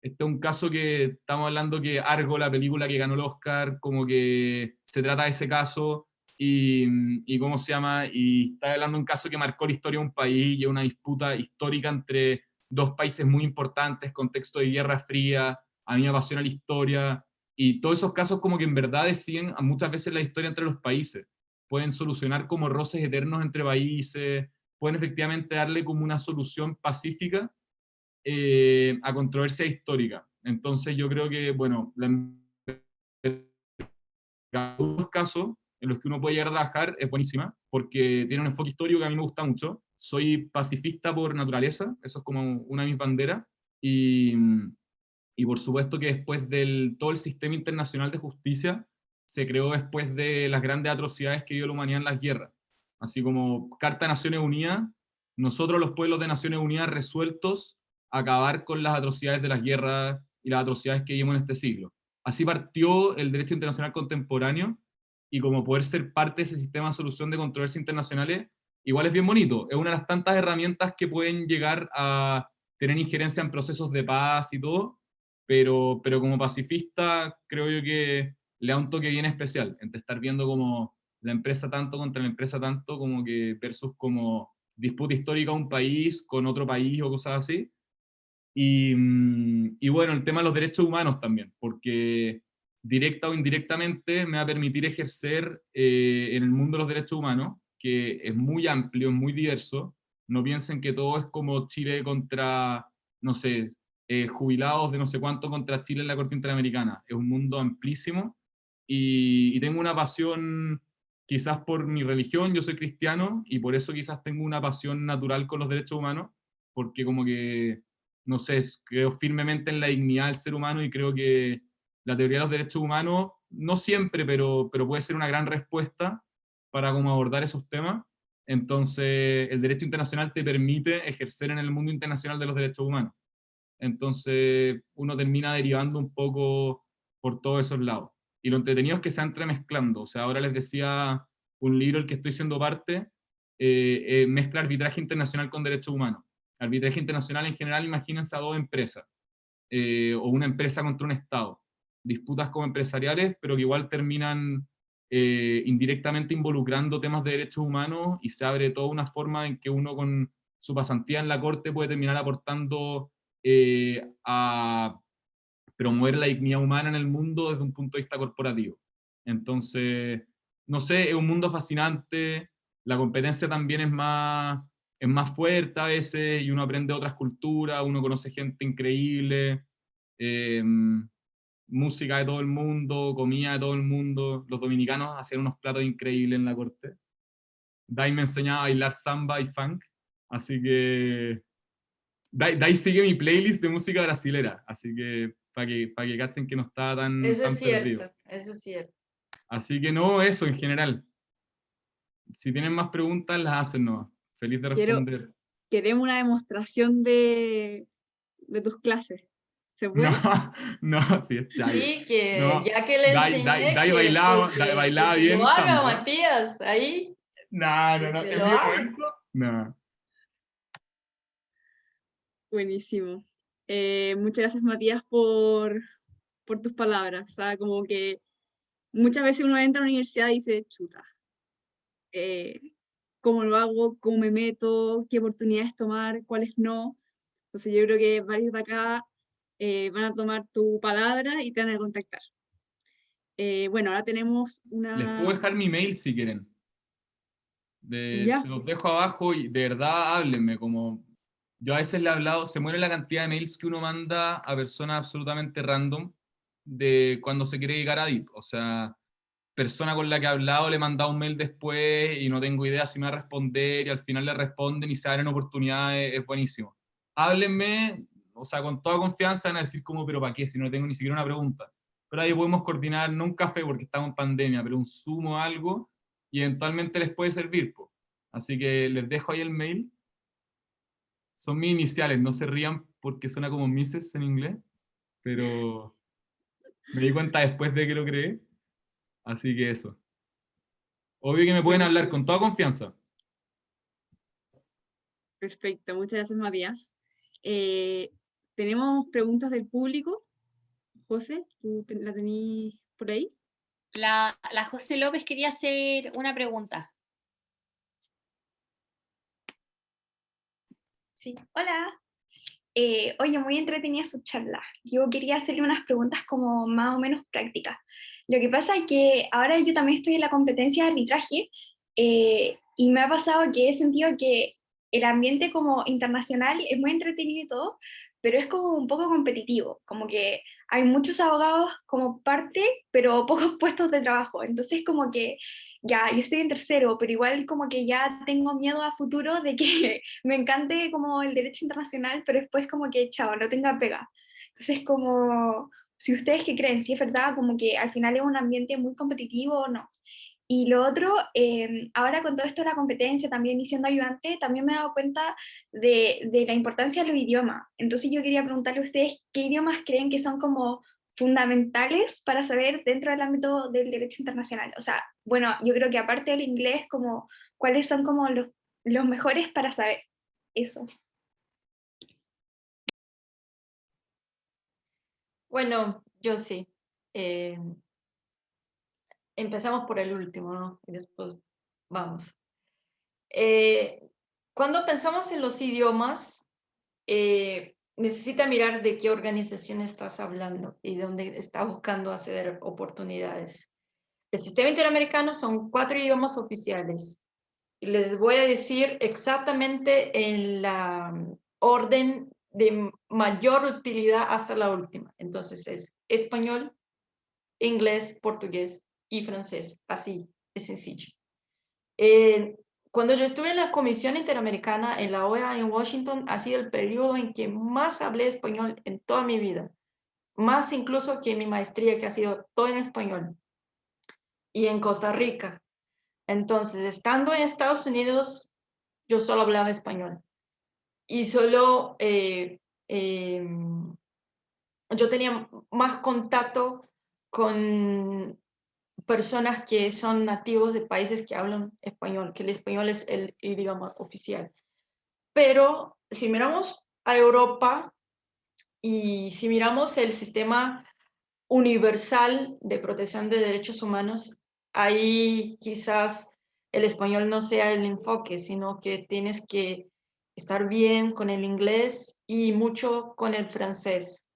Este es un caso que estamos hablando que Argo, la película que ganó el Oscar, como que se trata de ese caso, y ¿cómo se llama? Y está hablando de un caso que marcó la historia de un país, y una disputa histórica entre dos países muy importantes, contexto de Guerra Fría. A mí me apasiona la historia, y todos esos casos como que en verdad deciden muchas veces la historia entre los países. Pueden solucionar como roces eternos entre países, pueden efectivamente darle como una solución pacífica a controversia histórica. Entonces yo creo que, bueno, los casos en los que uno puede llegar a trabajar es buenísima, porque tiene un enfoque histórico que a mí me gusta mucho. Soy pacifista por naturaleza, eso es como una de mis banderas, y, y por supuesto que después del todo el sistema internacional de justicia se creó después de las grandes atrocidades que vivió la humanidad en las guerras. Así como Carta de Naciones Unidas, nosotros los pueblos de Naciones Unidas resueltos a acabar con las atrocidades de las guerras y las atrocidades que vivimos en este siglo. Así partió el derecho internacional contemporáneo, y como poder ser parte de ese sistema de solución de controversias internacionales, igual es bien bonito. Es una de las tantas herramientas que pueden llegar a tener injerencia en procesos de paz y todo, pero como pacifista creo yo que le da un toque bien especial, entre estar viendo como la empresa tanto contra la empresa tanto, como que versus como disputa histórica a un país con otro país o cosas así. Y bueno, el tema de los derechos humanos también, porque directa o indirectamente me va a permitir ejercer en el mundo de los derechos humanos, que es muy amplio, es muy diverso. No piensen que todo es como Chile contra, no sé, jubilados de no sé cuánto contra Chile en la Corte Interamericana. Es un mundo amplísimo, y tengo una pasión quizás por mi religión. Yo soy cristiano y por eso quizás tengo una pasión natural con los derechos humanos, porque como que no sé, creo firmemente en la dignidad del ser humano, y creo que la teoría de los derechos humanos, no siempre, pero puede ser una gran respuesta para cómo abordar esos temas. Entonces, el derecho internacional te permite ejercer en el mundo internacional de los derechos humanos. Entonces, uno termina derivando un poco por todos esos lados. Y lo entretenido es que se va entremezclando. O sea, ahora les decía, un libro el que estoy siendo parte, mezcla arbitraje internacional con derechos humanos. Arbitraje internacional en general, imagínense a dos empresas, o una empresa contra un Estado. Disputas como empresariales, pero que igual terminan indirectamente involucrando temas de derechos humanos, y se abre toda una forma en que uno con su pasantía en la corte puede terminar aportando a promover la dignidad humana en el mundo desde un punto de vista corporativo. Entonces, no sé, es un mundo fascinante, la competencia también es más fuerte a veces, y uno aprende otras culturas, uno conoce gente increíble, música de todo el mundo, comida de todo el mundo. Los dominicanos hacían unos platos increíbles en la corte. Dai me enseñaba a bailar samba y funk, así que Dai sigue mi playlist de música brasilera, así que para que cachen que no está tan Eso es perdido. cierto, eso es cierto. Así que no, eso en general. Si tienen más preguntas, las hacen, no. Feliz de responder. Queremos una demostración de tus clases. ¿Se puede? No, no, sí, es chayo. Sí, que No, ya que le enseñé, Dai que, bailaba, pues, bailaba que bien lo haga, samba. Matías, ahí, No, no, no, que en lo mi haga. momento, no. Buenísimo. Muchas gracias, Matías, por tus palabras. O sea, como que muchas veces uno entra a la universidad y dice, chuta, ¿cómo lo hago? ¿Cómo me meto? ¿Qué oportunidades tomar? ¿Cuáles no? Entonces yo creo que varios de acá van a tomar tu palabra y te van a contactar. Bueno, ahora tenemos Les puedo una... dejar mi mail si quieren. Ya, Se los dejo abajo y de verdad háblenme. Como yo a veces le he hablado, se muere la cantidad de mails que uno manda a personas absolutamente random de cuando se quiere dedicar a DIP. O sea, persona con la que he hablado le he mandado un mail después y no tengo idea si me va a responder, y al final le responden y se abren oportunidades, es buenísimo. Háblenme, o sea, con toda confianza, van a decir como, pero ¿para qué? Si no tengo ni siquiera una pregunta. Pero ahí podemos coordinar, no un café porque estamos en pandemia, pero un Zoom o algo, y eventualmente les puede servir, po. Así que les dejo ahí el mail. Son mis iniciales, no se rían porque suena como Mrs. en inglés, pero me di cuenta después de que lo creé, así que eso. Obvio que me pueden hablar buenísimo. con toda confianza. Perfecto, muchas gracias, Matías. ¿Tenemos preguntas del público? José, ¿tú la tenías por ahí? La José López quería hacer una pregunta. Sí, hola. Oye, muy entretenida su charla. Yo quería hacerle unas preguntas como más o menos prácticas. Lo que pasa es que ahora yo también estoy en la competencia de arbitraje y me ha pasado que he sentido que el ambiente como internacional es muy entretenido y todo, pero es como un poco competitivo, como que hay muchos abogados como parte, pero pocos puestos de trabajo. Entonces como que ya, yo estoy en tercero, pero igual como que ya tengo miedo a futuro de que me encante como el derecho internacional, pero después como que, chao, no tenga pega. Entonces como, si ustedes qué creen, si es verdad, como que al final es un ambiente muy competitivo o no. Y lo otro, ahora con todo esto de la competencia también y siendo ayudante, también me he dado cuenta de la importancia de los idiomas. Entonces yo quería preguntarle a ustedes qué idiomas creen que son como fundamentales para saber dentro del ámbito del derecho internacional. O sea, bueno, yo creo que aparte del inglés, como cuáles son como los mejores para saber eso. Bueno, yo sí. Empezamos por el último, ¿no? Y después vamos. Cuando pensamos en los idiomas, necesita mirar de qué organización estás hablando y dónde está buscando acceder oportunidades. El sistema interamericano son 4 idiomas oficiales. Y les voy a decir exactamente en la orden de mayor utilidad hasta la última. Entonces es español, inglés, portugués y francés. Así, es sencillo. Cuando yo estuve en la Comisión Interamericana en la OEA en Washington, ha sido el periodo en que más hablé español en toda mi vida. Más incluso que mi maestría, que ha sido todo en español. Y en Costa Rica. Entonces, estando en Estados Unidos, yo solo hablaba español. Y solo yo tenía más contacto con personas que son nativos de países que hablan español, que el español es el idioma oficial. Pero si miramos a Europa y si miramos el sistema universal de protección de derechos humanos, ahí quizás el español no sea el enfoque, sino que tienes que estar bien con el inglés y mucho con el francés.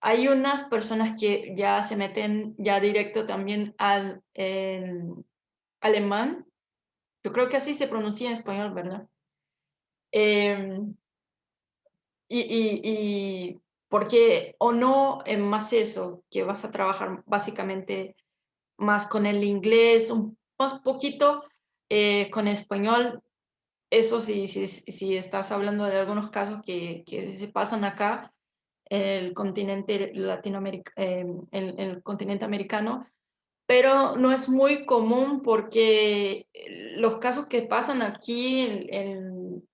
Hay unas personas que ya se meten ya directo también al alemán. Yo creo que así se pronuncia en español, ¿verdad? Y porque o no es más eso, que vas a trabajar básicamente más con el inglés, un poquito con español. Eso sí, si estás hablando de algunos casos que se pasan acá en el continente en el continente americano, pero no es muy común porque los casos que pasan aquí en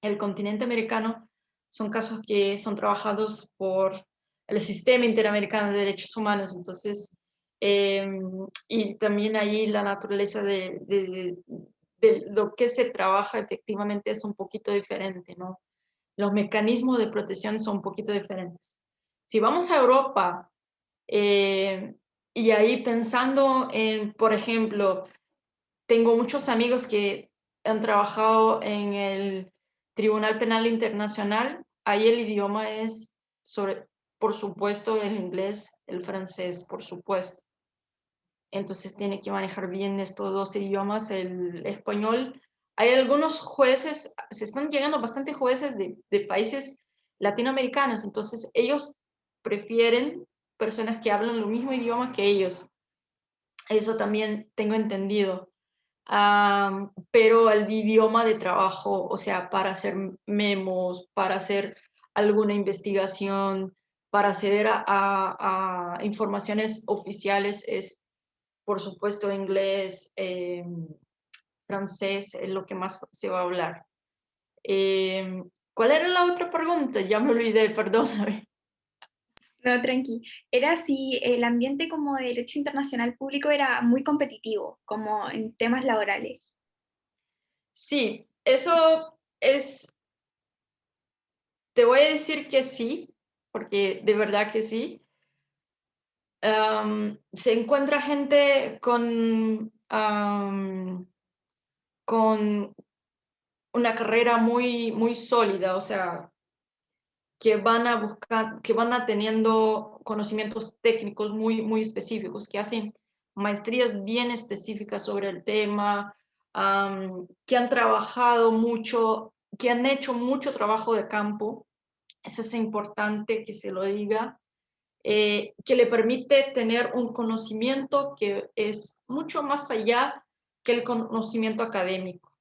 el continente americano son casos que son trabajados por el Sistema Interamericano de Derechos Humanos. Entonces, y también ahí la naturaleza de lo que se trabaja efectivamente es un poquito diferente, ¿no? Los mecanismos de protección son un poquito diferentes. Si vamos a Europa, y ahí pensando en, por ejemplo, tengo muchos amigos que han trabajado en el Tribunal Penal Internacional. Ahí el idioma es, por supuesto, el inglés, el francés, por supuesto. Entonces tiene que manejar bien estos dos idiomas, el español. Hay algunos jueces, se están llegando bastante jueces de países latinoamericanos, entonces ellos prefieren personas que hablan el mismo idioma que ellos. Eso también tengo entendido. Pero el idioma de trabajo, o sea, para hacer memos, para hacer alguna investigación, para acceder a informaciones oficiales es, por supuesto, inglés, francés, es lo que más se va a hablar. ¿Cuál era la otra pregunta? Ya me olvidé, perdóname. No, tranqui. Era si el ambiente como de derecho internacional público era muy competitivo, como en temas laborales. Sí, eso es, te voy a decir que sí, porque de verdad que sí. Se encuentra gente con una carrera muy, muy sólida, o sea, que van a buscar, que van a teniendo conocimientos técnicos muy, muy específicos, que hacen maestrías bien específicas sobre el tema, que han trabajado mucho, que han hecho mucho trabajo de campo. Eso es importante que se lo diga. Que le permite tener un conocimiento que es mucho más allá que el conocimiento académico.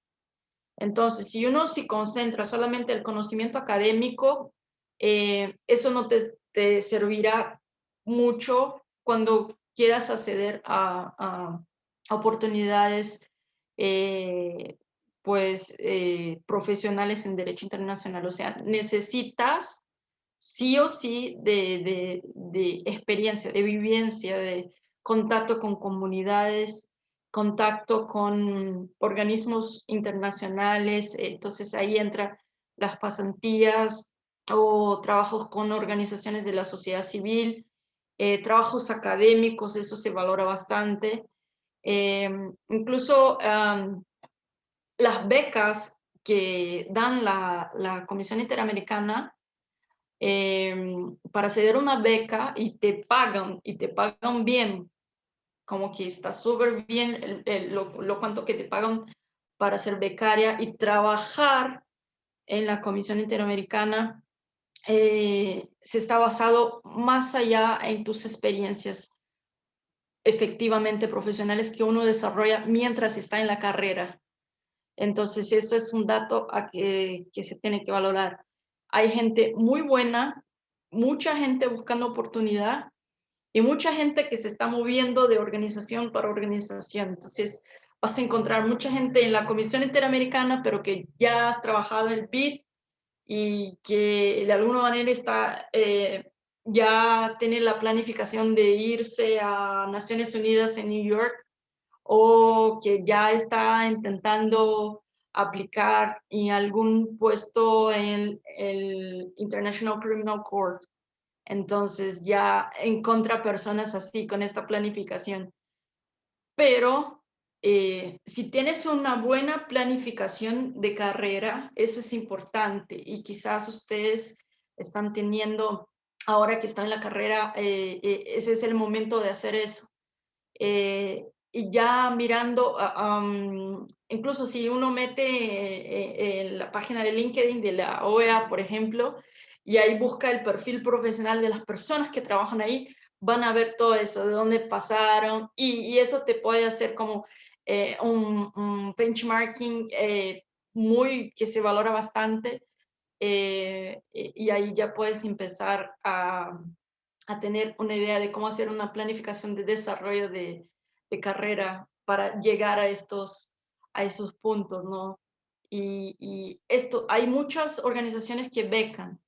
Entonces, si uno se concentra solamente en el conocimiento académico, eso no te servirá mucho cuando quieras acceder a oportunidades profesionales en derecho internacional. O sea, necesitas sí o sí de experiencia, de vivencia, de contacto con comunidades, contacto con organismos internacionales. Entonces ahí entran las pasantías o trabajos con organizaciones de la sociedad civil, trabajos académicos, eso se valora bastante. Incluso las becas que dan la Comisión Interamericana para acceder a una beca y te pagan bien, como que está súper bien lo cuanto que te pagan para ser becaria y trabajar en la Comisión Interamericana. Se está basado más allá en tus experiencias efectivamente profesionales que uno desarrolla mientras está en la carrera. Entonces, eso es un dato a que se tiene que valorar. Hay gente muy buena, mucha gente buscando oportunidad y mucha gente que se está moviendo de organización para organización. Entonces, vas a encontrar mucha gente en la Comisión Interamericana, pero que ya has trabajado en el BID y que de alguna manera ya tiene la planificación de irse a Naciones Unidas en New York, o que ya está intentando aplicar en algún puesto en el International Criminal Court. Entonces ya encuentra personas así con esta planificación. Pero si tienes una buena planificación de carrera, eso es importante, y quizás ustedes están teniendo, ahora que están en la carrera, ese es el momento de hacer eso. Y ya mirando, incluso si uno mete en la página de LinkedIn de la OEA, por ejemplo, y ahí busca el perfil profesional de las personas que trabajan ahí, van a ver todo eso, de dónde pasaron, y eso te puede hacer como un benchmarking que se valora bastante, y ahí ya puedes empezar a tener una idea de cómo hacer una planificación de desarrollo de carrera para llegar a esos puntos, ¿no? Y esto, hay muchas organizaciones que becan.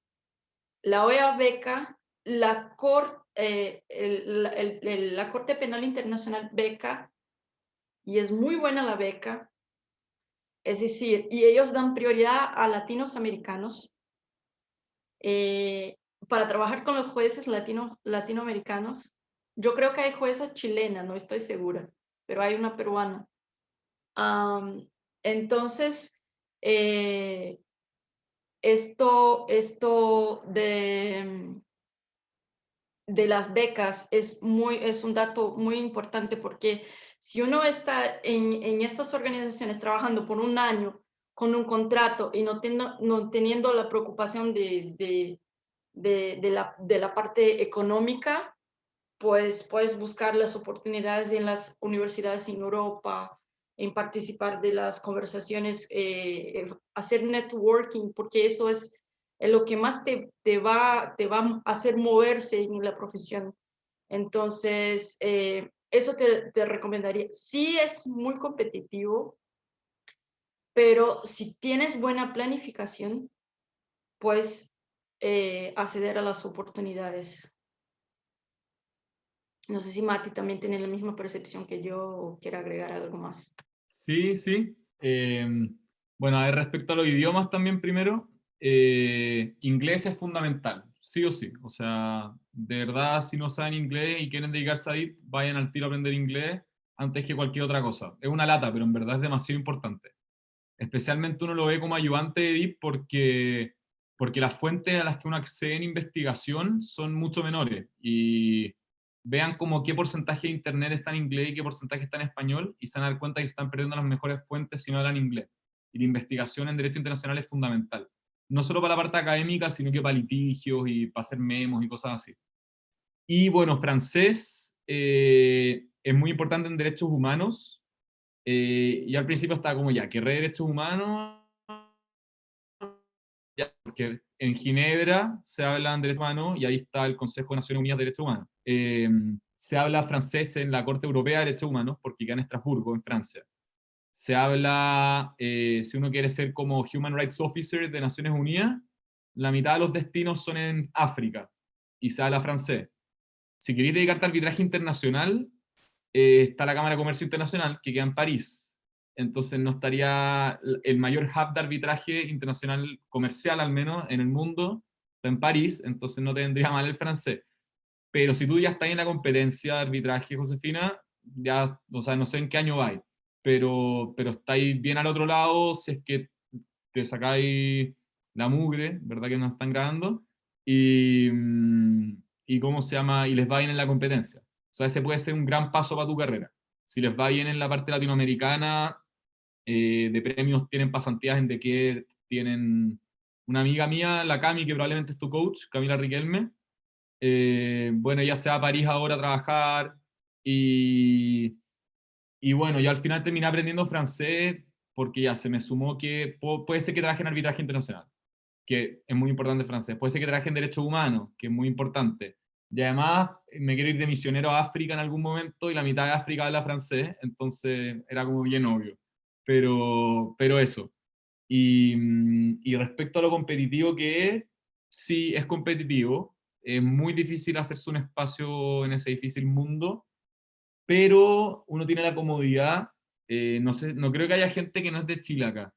La OEA beca, la Corte Penal Internacional beca, y es muy buena la beca. Es decir, y ellos dan prioridad a latinos americanos para trabajar con los jueces latinoamericanos. Yo creo que hay juezas chilenas, no estoy segura, pero hay una peruana. Entonces, esto de las becas es un dato muy importante, porque si uno está en estas organizaciones trabajando por un año con un contrato y no teniendo la preocupación de la parte económica, pues puedes buscar las oportunidades en las universidades en Europa, en participar de las conversaciones, hacer networking, porque eso es lo que más te va a hacer moverse en la profesión. Entonces, eso te recomendaría. Sí es muy competitivo, pero si tienes buena planificación, puedes acceder a las oportunidades. No sé si Mati también tiene la misma percepción que yo o quiere agregar algo más. Sí, sí. Bueno, a ver, respecto a los idiomas también primero, inglés es fundamental, sí o sí. O sea, de verdad, si no saben inglés y quieren dedicarse a ir, vayan al tiro a aprender inglés antes que cualquier otra cosa. Es una lata, pero en verdad es demasiado importante. Especialmente uno lo ve como ayudante de DIP porque las fuentes a las que uno accede en investigación son mucho menores, y vean como qué porcentaje de internet está en inglés y qué porcentaje está en español, y se van a dar cuenta que están perdiendo las mejores fuentes si no hablan inglés. Y la investigación en derecho internacional es fundamental, no solo para la parte académica, sino que para litigios y para hacer memos y cosas así. Y bueno, francés es muy importante en derechos humanos. Y al principio estaba como, ya, ¿qué derechos humanos? Ya, porque en Ginebra se hablan de derechos humanos y ahí está el Consejo de Naciones Unidas de Derechos Humanos. Se habla francés en la Corte Europea de Derechos Humanos, porque queda en Estrasburgo, en Francia. Se habla, si uno quiere ser como Human Rights Officer de Naciones Unidas, la mitad de los destinos son en África, y se habla francés. Si queréis dedicarte a arbitraje internacional, está la Cámara de Comercio Internacional, que queda en París. Entonces no estaría el mayor hub de arbitraje internacional comercial, al menos en el mundo, está en París, entonces no te vendría mal el francés. Pero si tú ya estás en la competencia de arbitraje, Josefina, ya, o sea, no sé en qué año vais, pero estáis bien al otro lado si es que te sacáis la mugre, ¿verdad que nos están grabando? Y ¿cómo se llama? Y les va bien en la competencia. O sea, ese puede ser un gran paso para tu carrera. Si les va bien en la parte latinoamericana, de premios tienen pasantías en de que tienen una amiga mía, la Cami, que probablemente es tu coach, Camila Riquelme. Bueno, ella se va a París ahora a trabajar, y bueno, yo al final terminé aprendiendo francés porque ya se me sumó que puede ser que trabaje en arbitraje internacional, que es muy importante el francés, puede ser que trabaje en derechos humanos, que es muy importante, y además me quiero ir de misionero a África en algún momento, y la mitad de África habla francés, entonces era como bien obvio, pero eso. Y respecto a lo competitivo que es, sí es competitivo, es muy difícil hacerse un espacio en ese difícil mundo, pero uno tiene la comodidad, no sé, no creo que haya gente que no es de Chile acá,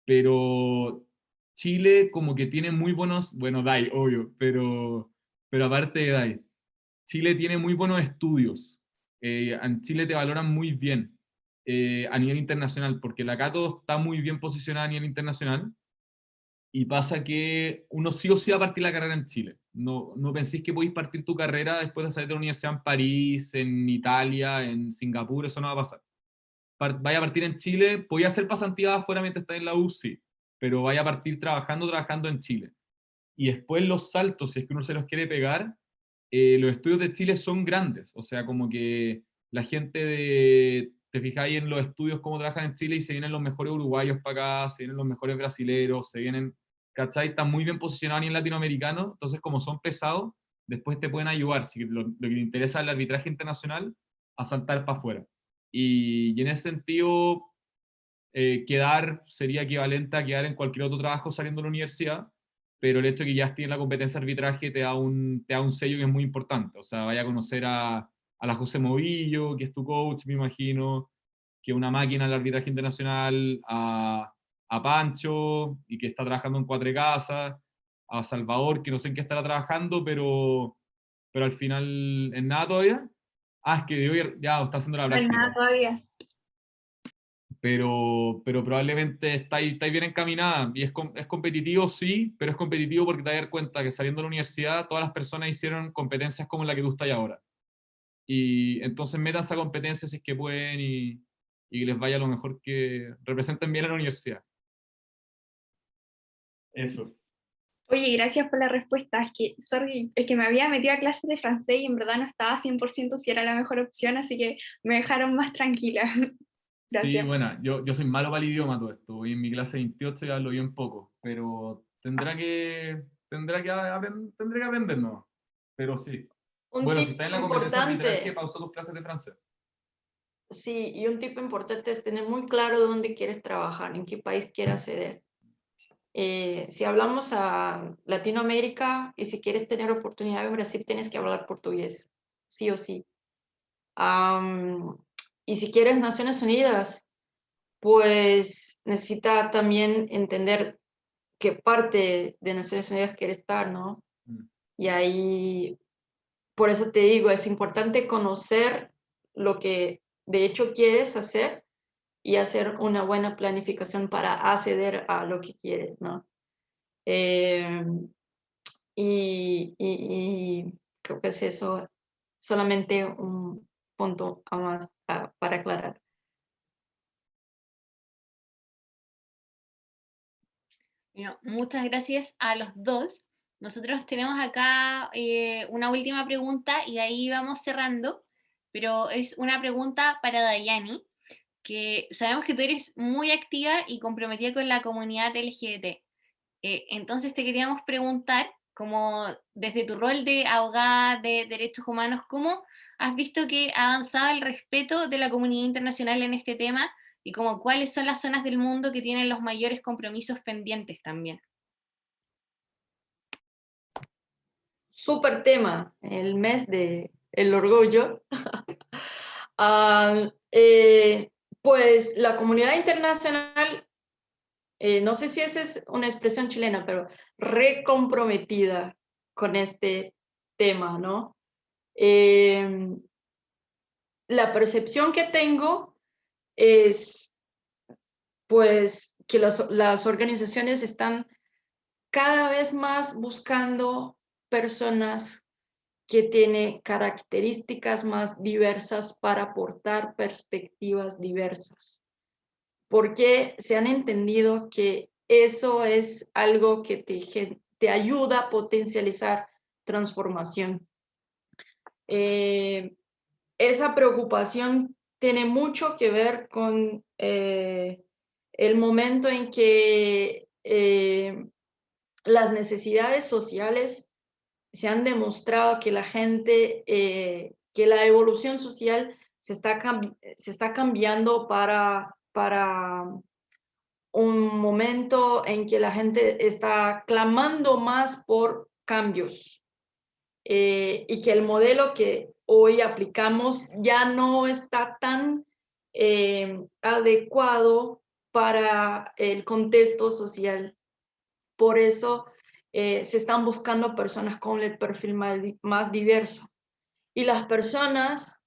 pero Chile como que tiene muy buenos, bueno, DAI, obvio, pero aparte de DAI, Chile tiene muy buenos estudios. En Chile te valoran muy bien a nivel internacional, porque la Cato está muy bien posicionada a nivel internacional, y pasa que uno sí o sí va a partir la carrera en Chile. No penséis que podéis partir tu carrera después de salir de la universidad en París, en Italia, en Singapur, eso no va a pasar. Vaya a partir en Chile, podía hacer pasantía afuera mientras está en la UCI, pero vaya a partir trabajando en Chile. Y después los saltos, si es que uno se los quiere pegar, los estudios de Chile son grandes, o sea, como que la gente te fijáis en los estudios, cómo trabajan en Chile, y se vienen los mejores uruguayos para acá, se vienen los mejores brasileros, se vienen, ¿cachai? Están muy bien posicionados a nivel latinoamericano, entonces como son pesados, después te pueden ayudar, si lo que te interesa es el arbitraje internacional, a saltar para afuera. Y en ese sentido, quedar sería equivalente a quedar en cualquier otro trabajo saliendo de la universidad, pero el hecho de que ya esté en la competencia de arbitraje te da un sello que es muy importante. O sea, vaya a conocer a la José Movillo, que es tu coach, me imagino, que es una máquina del arbitraje internacional, a Pancho, y que está trabajando en Cuatro Casas, a Salvador, que no sé en qué estará trabajando, pero al final en nada todavía. Ah, es que de hoy ya está haciendo la No hay nada práctica. todavía. Pero probablemente estáis bien encaminada, y es competitivo, sí, pero es competitivo porque te vas a dar cuenta que saliendo de la universidad todas las personas hicieron competencias como la que tú estás ahora. Y entonces métanse a competencias si es que pueden, y que les vaya lo mejor, que representen bien a la universidad. Eso. Oye, gracias por la respuesta. Es que, sorry, es que me había metido a clases de francés y en verdad no estaba 100% si era la mejor opción, así que me dejaron más tranquila. Sí, Gracias. bueno, yo soy malo para el idioma, todo esto. Voy en mi clase 28 y hablo bien poco, pero tendré que aprender, ¿no? Pero sí. Un Bueno, si tip estás en la competencia de arbitraje, importante, pausa tus clases de francés. sí, y un tip importante es tener muy claro dónde quieres trabajar, en qué país quieres acceder. Si hablamos a Latinoamérica y si quieres tener oportunidad en Brasil, tienes que hablar portugués, sí o sí. Y si quieres Naciones Unidas, pues necesita también entender qué parte de Naciones Unidas quiere estar, ¿no? Mm. Y ahí, por eso te digo, es importante conocer lo que de hecho quieres hacer y hacer una buena planificación para acceder a lo que quieres, ¿no? Eh, y creo que es eso, solamente un punto a más para aclarar. Bueno, muchas gracias a los dos. Nosotros tenemos acá una última pregunta y ahí vamos cerrando, pero es una pregunta para Dayani, que sabemos que tú eres muy activa y comprometida con la comunidad LGBT. Entonces te queríamos preguntar, como desde tu rol de abogada de derechos humanos, ¿cómo has visto que ha avanzado el respeto de la comunidad internacional en este tema, y como cuáles son las zonas del mundo que tienen los mayores compromisos pendientes también? Súper tema, el mes del orgullo. Pues la comunidad internacional, no sé si esa es una expresión chilena, pero recomprometida con este tema, ¿no? La percepción que tengo es, pues, que las organizaciones están cada vez más buscando personas que tienen características más diversas para aportar perspectivas diversas, porque se han entendido que eso es algo que te ayuda a potencializar transformación. Esa preocupación tiene mucho que ver con el momento en que las necesidades sociales se han demostrado que la gente, que la evolución social se está cambiando para un momento en que la gente está clamando más por cambios, y que el modelo que hoy aplicamos ya no está tan adecuado para el contexto social. Por eso se están buscando personas con el perfil más diverso. Y las personas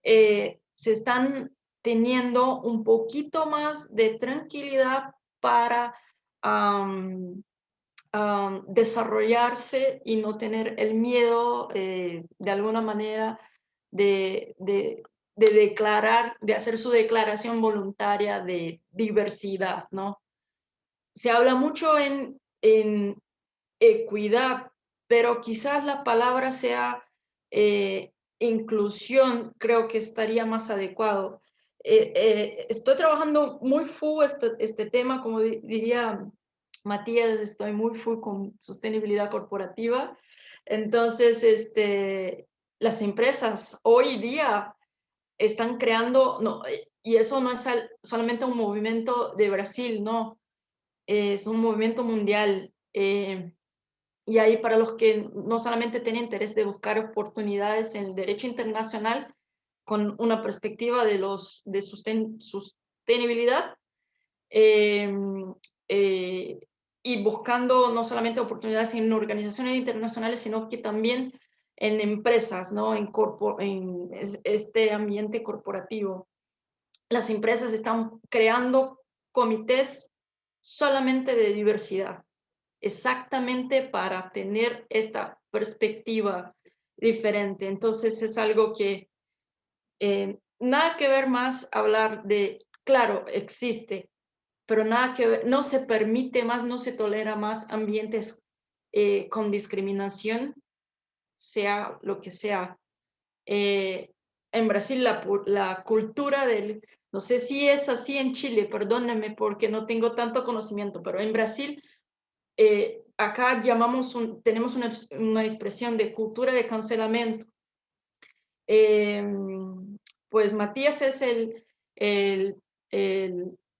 se están teniendo un poquito más de tranquilidad para desarrollarse y no tener el miedo de alguna manera de declarar, de hacer su declaración voluntaria de diversidad, ¿no? Se habla mucho en equidad, pero quizás la palabra sea inclusión, creo que estaría más adecuado. Estoy trabajando muy full este tema, como diría Matías, estoy muy full con sostenibilidad corporativa. Entonces, las empresas hoy día están creando, no, y eso no es solamente un movimiento de Brasil, no, es un movimiento mundial. Y ahí para los que no solamente tienen interés de buscar oportunidades en el derecho internacional con una perspectiva de sostenibilidad y buscando no solamente oportunidades en organizaciones internacionales, sino que también en empresas, ¿no? En este ambiente corporativo. Las empresas están creando comités solamente de diversidad, exactamente para tener esta perspectiva diferente. Entonces es algo que nada que ver más hablar de, claro, existe, pero nada que ver, no se permite más, no se tolera más ambientes con discriminación, sea lo que sea. En Brasil la cultura del, no sé si es así en Chile, perdónenme porque no tengo tanto conocimiento, pero en Brasil acá tenemos una expresión de cultura de cancelamiento. Pues Matías es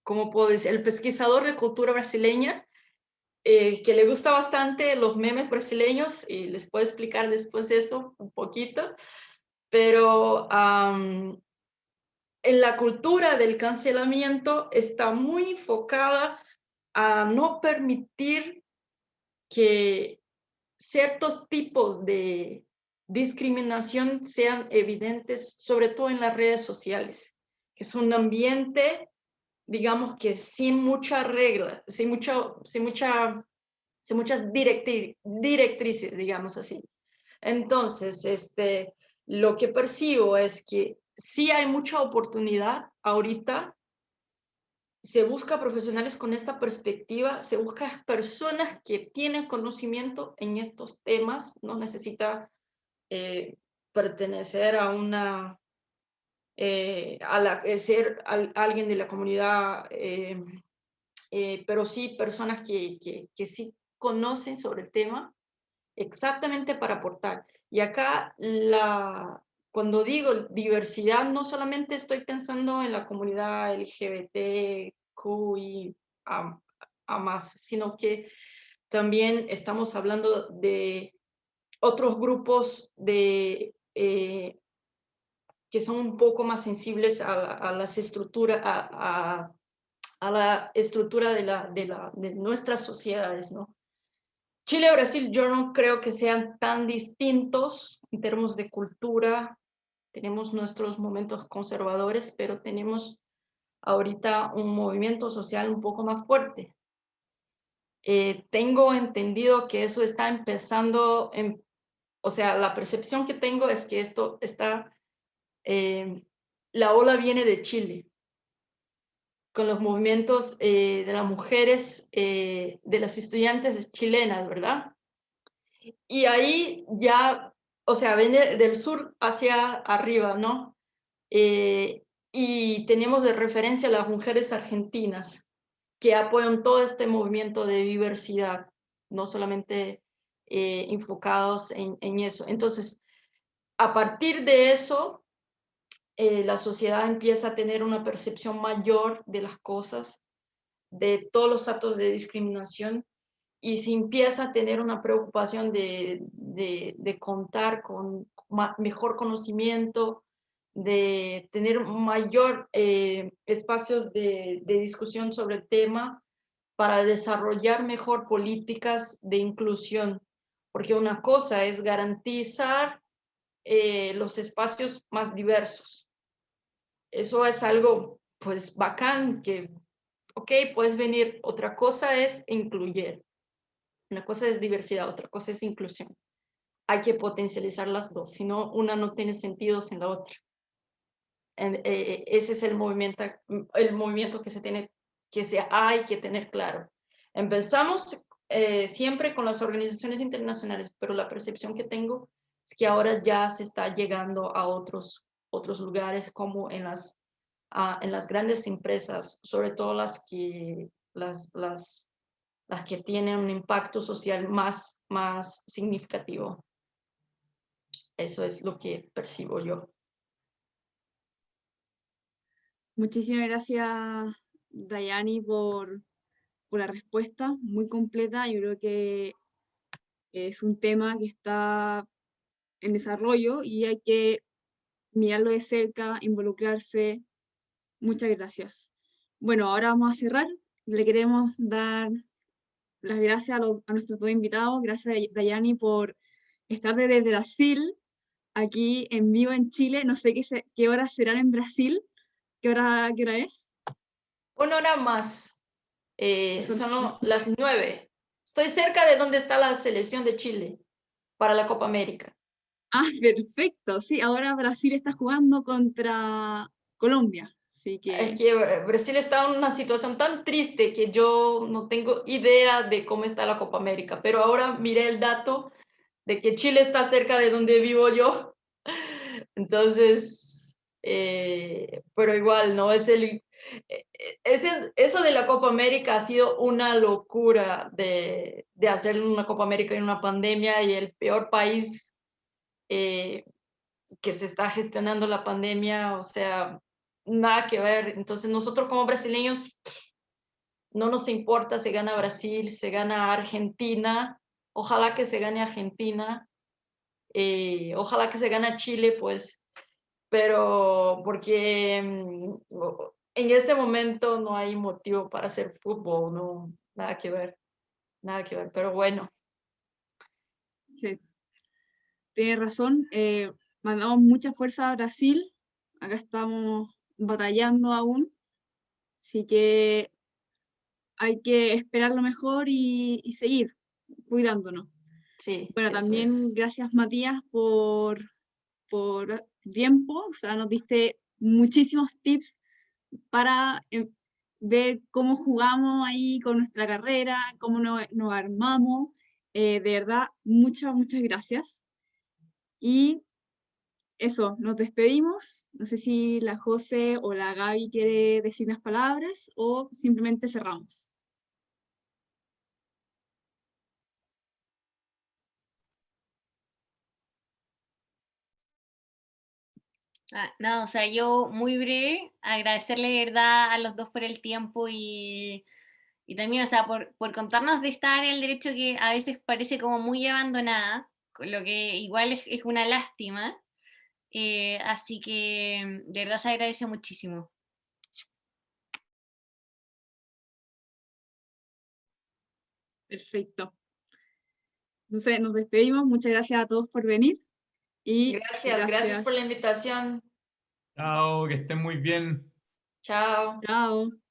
¿cómo puedo decir? El pesquisador de cultura brasileña, que le gusta bastante los memes brasileños, y les puedo explicar después eso un poquito, pero en la cultura del cancelamiento está muy enfocada a no permitir que ciertos tipos de discriminación sean evidentes, sobre todo en las redes sociales, que es un ambiente, digamos que sin mucha regla, sin muchas directrices, digamos así. Entonces, lo que percibo es que sí hay mucha oportunidad ahorita. Se busca profesionales con esta perspectiva, se busca personas que tienen conocimiento en estos temas, no necesita pertenecer a ser alguien de la comunidad, pero sí personas que sí conocen sobre el tema exactamente para aportar. Y acá, cuando digo diversidad, no solamente estoy pensando en la comunidad LGBTQI a más, sino que también estamos hablando de otros grupos que son un poco más sensibles a las estructuras, a la estructura de nuestras sociedades, ¿no? Chile y Brasil yo no creo que sean tan distintos en términos de cultura. Tenemos nuestros momentos conservadores, pero tenemos ahorita un movimiento social un poco más fuerte. Tengo entendido que eso está empezando, o sea, la percepción que tengo es que esto está, la ola viene de Chile, con los movimientos de las mujeres, de las estudiantes chilenas, ¿verdad? Y ahí ya, o sea, viene del sur hacia arriba, ¿no? Y tenemos de referencia a las mujeres argentinas que apoyan todo este movimiento de diversidad, no solamente enfocados en eso. Entonces, a partir de eso, la sociedad empieza a tener una percepción mayor de las cosas, de todos los actos de discriminación, y se empieza a tener una preocupación de contar con mejor conocimiento de tener mayor espacios de discusión sobre el tema para desarrollar mejor políticas de inclusión, porque una cosa es garantizar los espacios más diversos. Eso es algo, pues, bacán, que, ok, puedes venir. Otra cosa es incluir. Una cosa es diversidad, otra cosa es inclusión. Hay que potencializar las dos, si no, una no tiene sentido sin la otra. Ese es el movimiento que hay que tener claro. Empezamos siempre con las organizaciones internacionales, pero la percepción que tengo es que ahora ya se está llegando a otros lugares, como en las grandes empresas, sobre todo las que tienen un impacto social más significativo. Eso es lo que percibo yo. Muchísimas gracias, Dayani, por la respuesta muy completa. Yo creo que es un tema que está en desarrollo y hay que mirarlo de cerca, involucrarse. Muchas gracias. Bueno, ahora vamos a cerrar. Le queremos dar las gracias a nuestros dos invitados. Gracias, Dayani, por estar desde Brasil, aquí en vivo en Chile. No sé qué horas serán en Brasil. ¿Qué hora es? Una hora más. Son- Son las 9. Estoy cerca de donde está la selección de Chile para la Copa América. Ah, perfecto. Sí, ahora Brasil está jugando contra Colombia. Así Es que que Brasil está en una situación tan triste que yo no tengo idea de cómo está la Copa América, pero ahora miré el dato de que Chile está cerca de donde vivo yo. Entonces, pero igual, ¿no? Eso de la Copa América ha sido una locura de hacer una Copa América en una pandemia, y el peor país que se está gestionando la pandemia, o sea, nada que ver. Entonces nosotros como brasileños no nos importa si gana Brasil, si gana Argentina, ojalá que se gane Argentina, ojalá que se gane Chile, pues, pero porque en este momento no hay motivo para hacer fútbol, no, nada que ver, pero bueno. sí, tiene razón. Mandamos mucha fuerza a Brasil. Acá estamos batallando aún. Así que hay que esperar lo mejor y seguir cuidándonos. Sí, Bueno, eso también es. gracias, Matías, por tiempo. O sea, nos diste muchísimos tips para ver cómo jugamos ahí con nuestra carrera, cómo nos armamos. De verdad, muchas gracias. Y eso, nos despedimos. No sé si la José o la Gaby quiere decir unas palabras o simplemente cerramos. No, o sea, yo muy breve, agradecerle de verdad a los dos por el tiempo y también, o sea, por contarnos de esta área del derecho que a veces parece como muy abandonada, con lo que igual es una lástima. Así que de verdad se agradece muchísimo. Perfecto. Entonces, nos despedimos. Muchas gracias a todos por venir. Y Gracias por la invitación. Chao, que estén muy bien. Chao. Chao.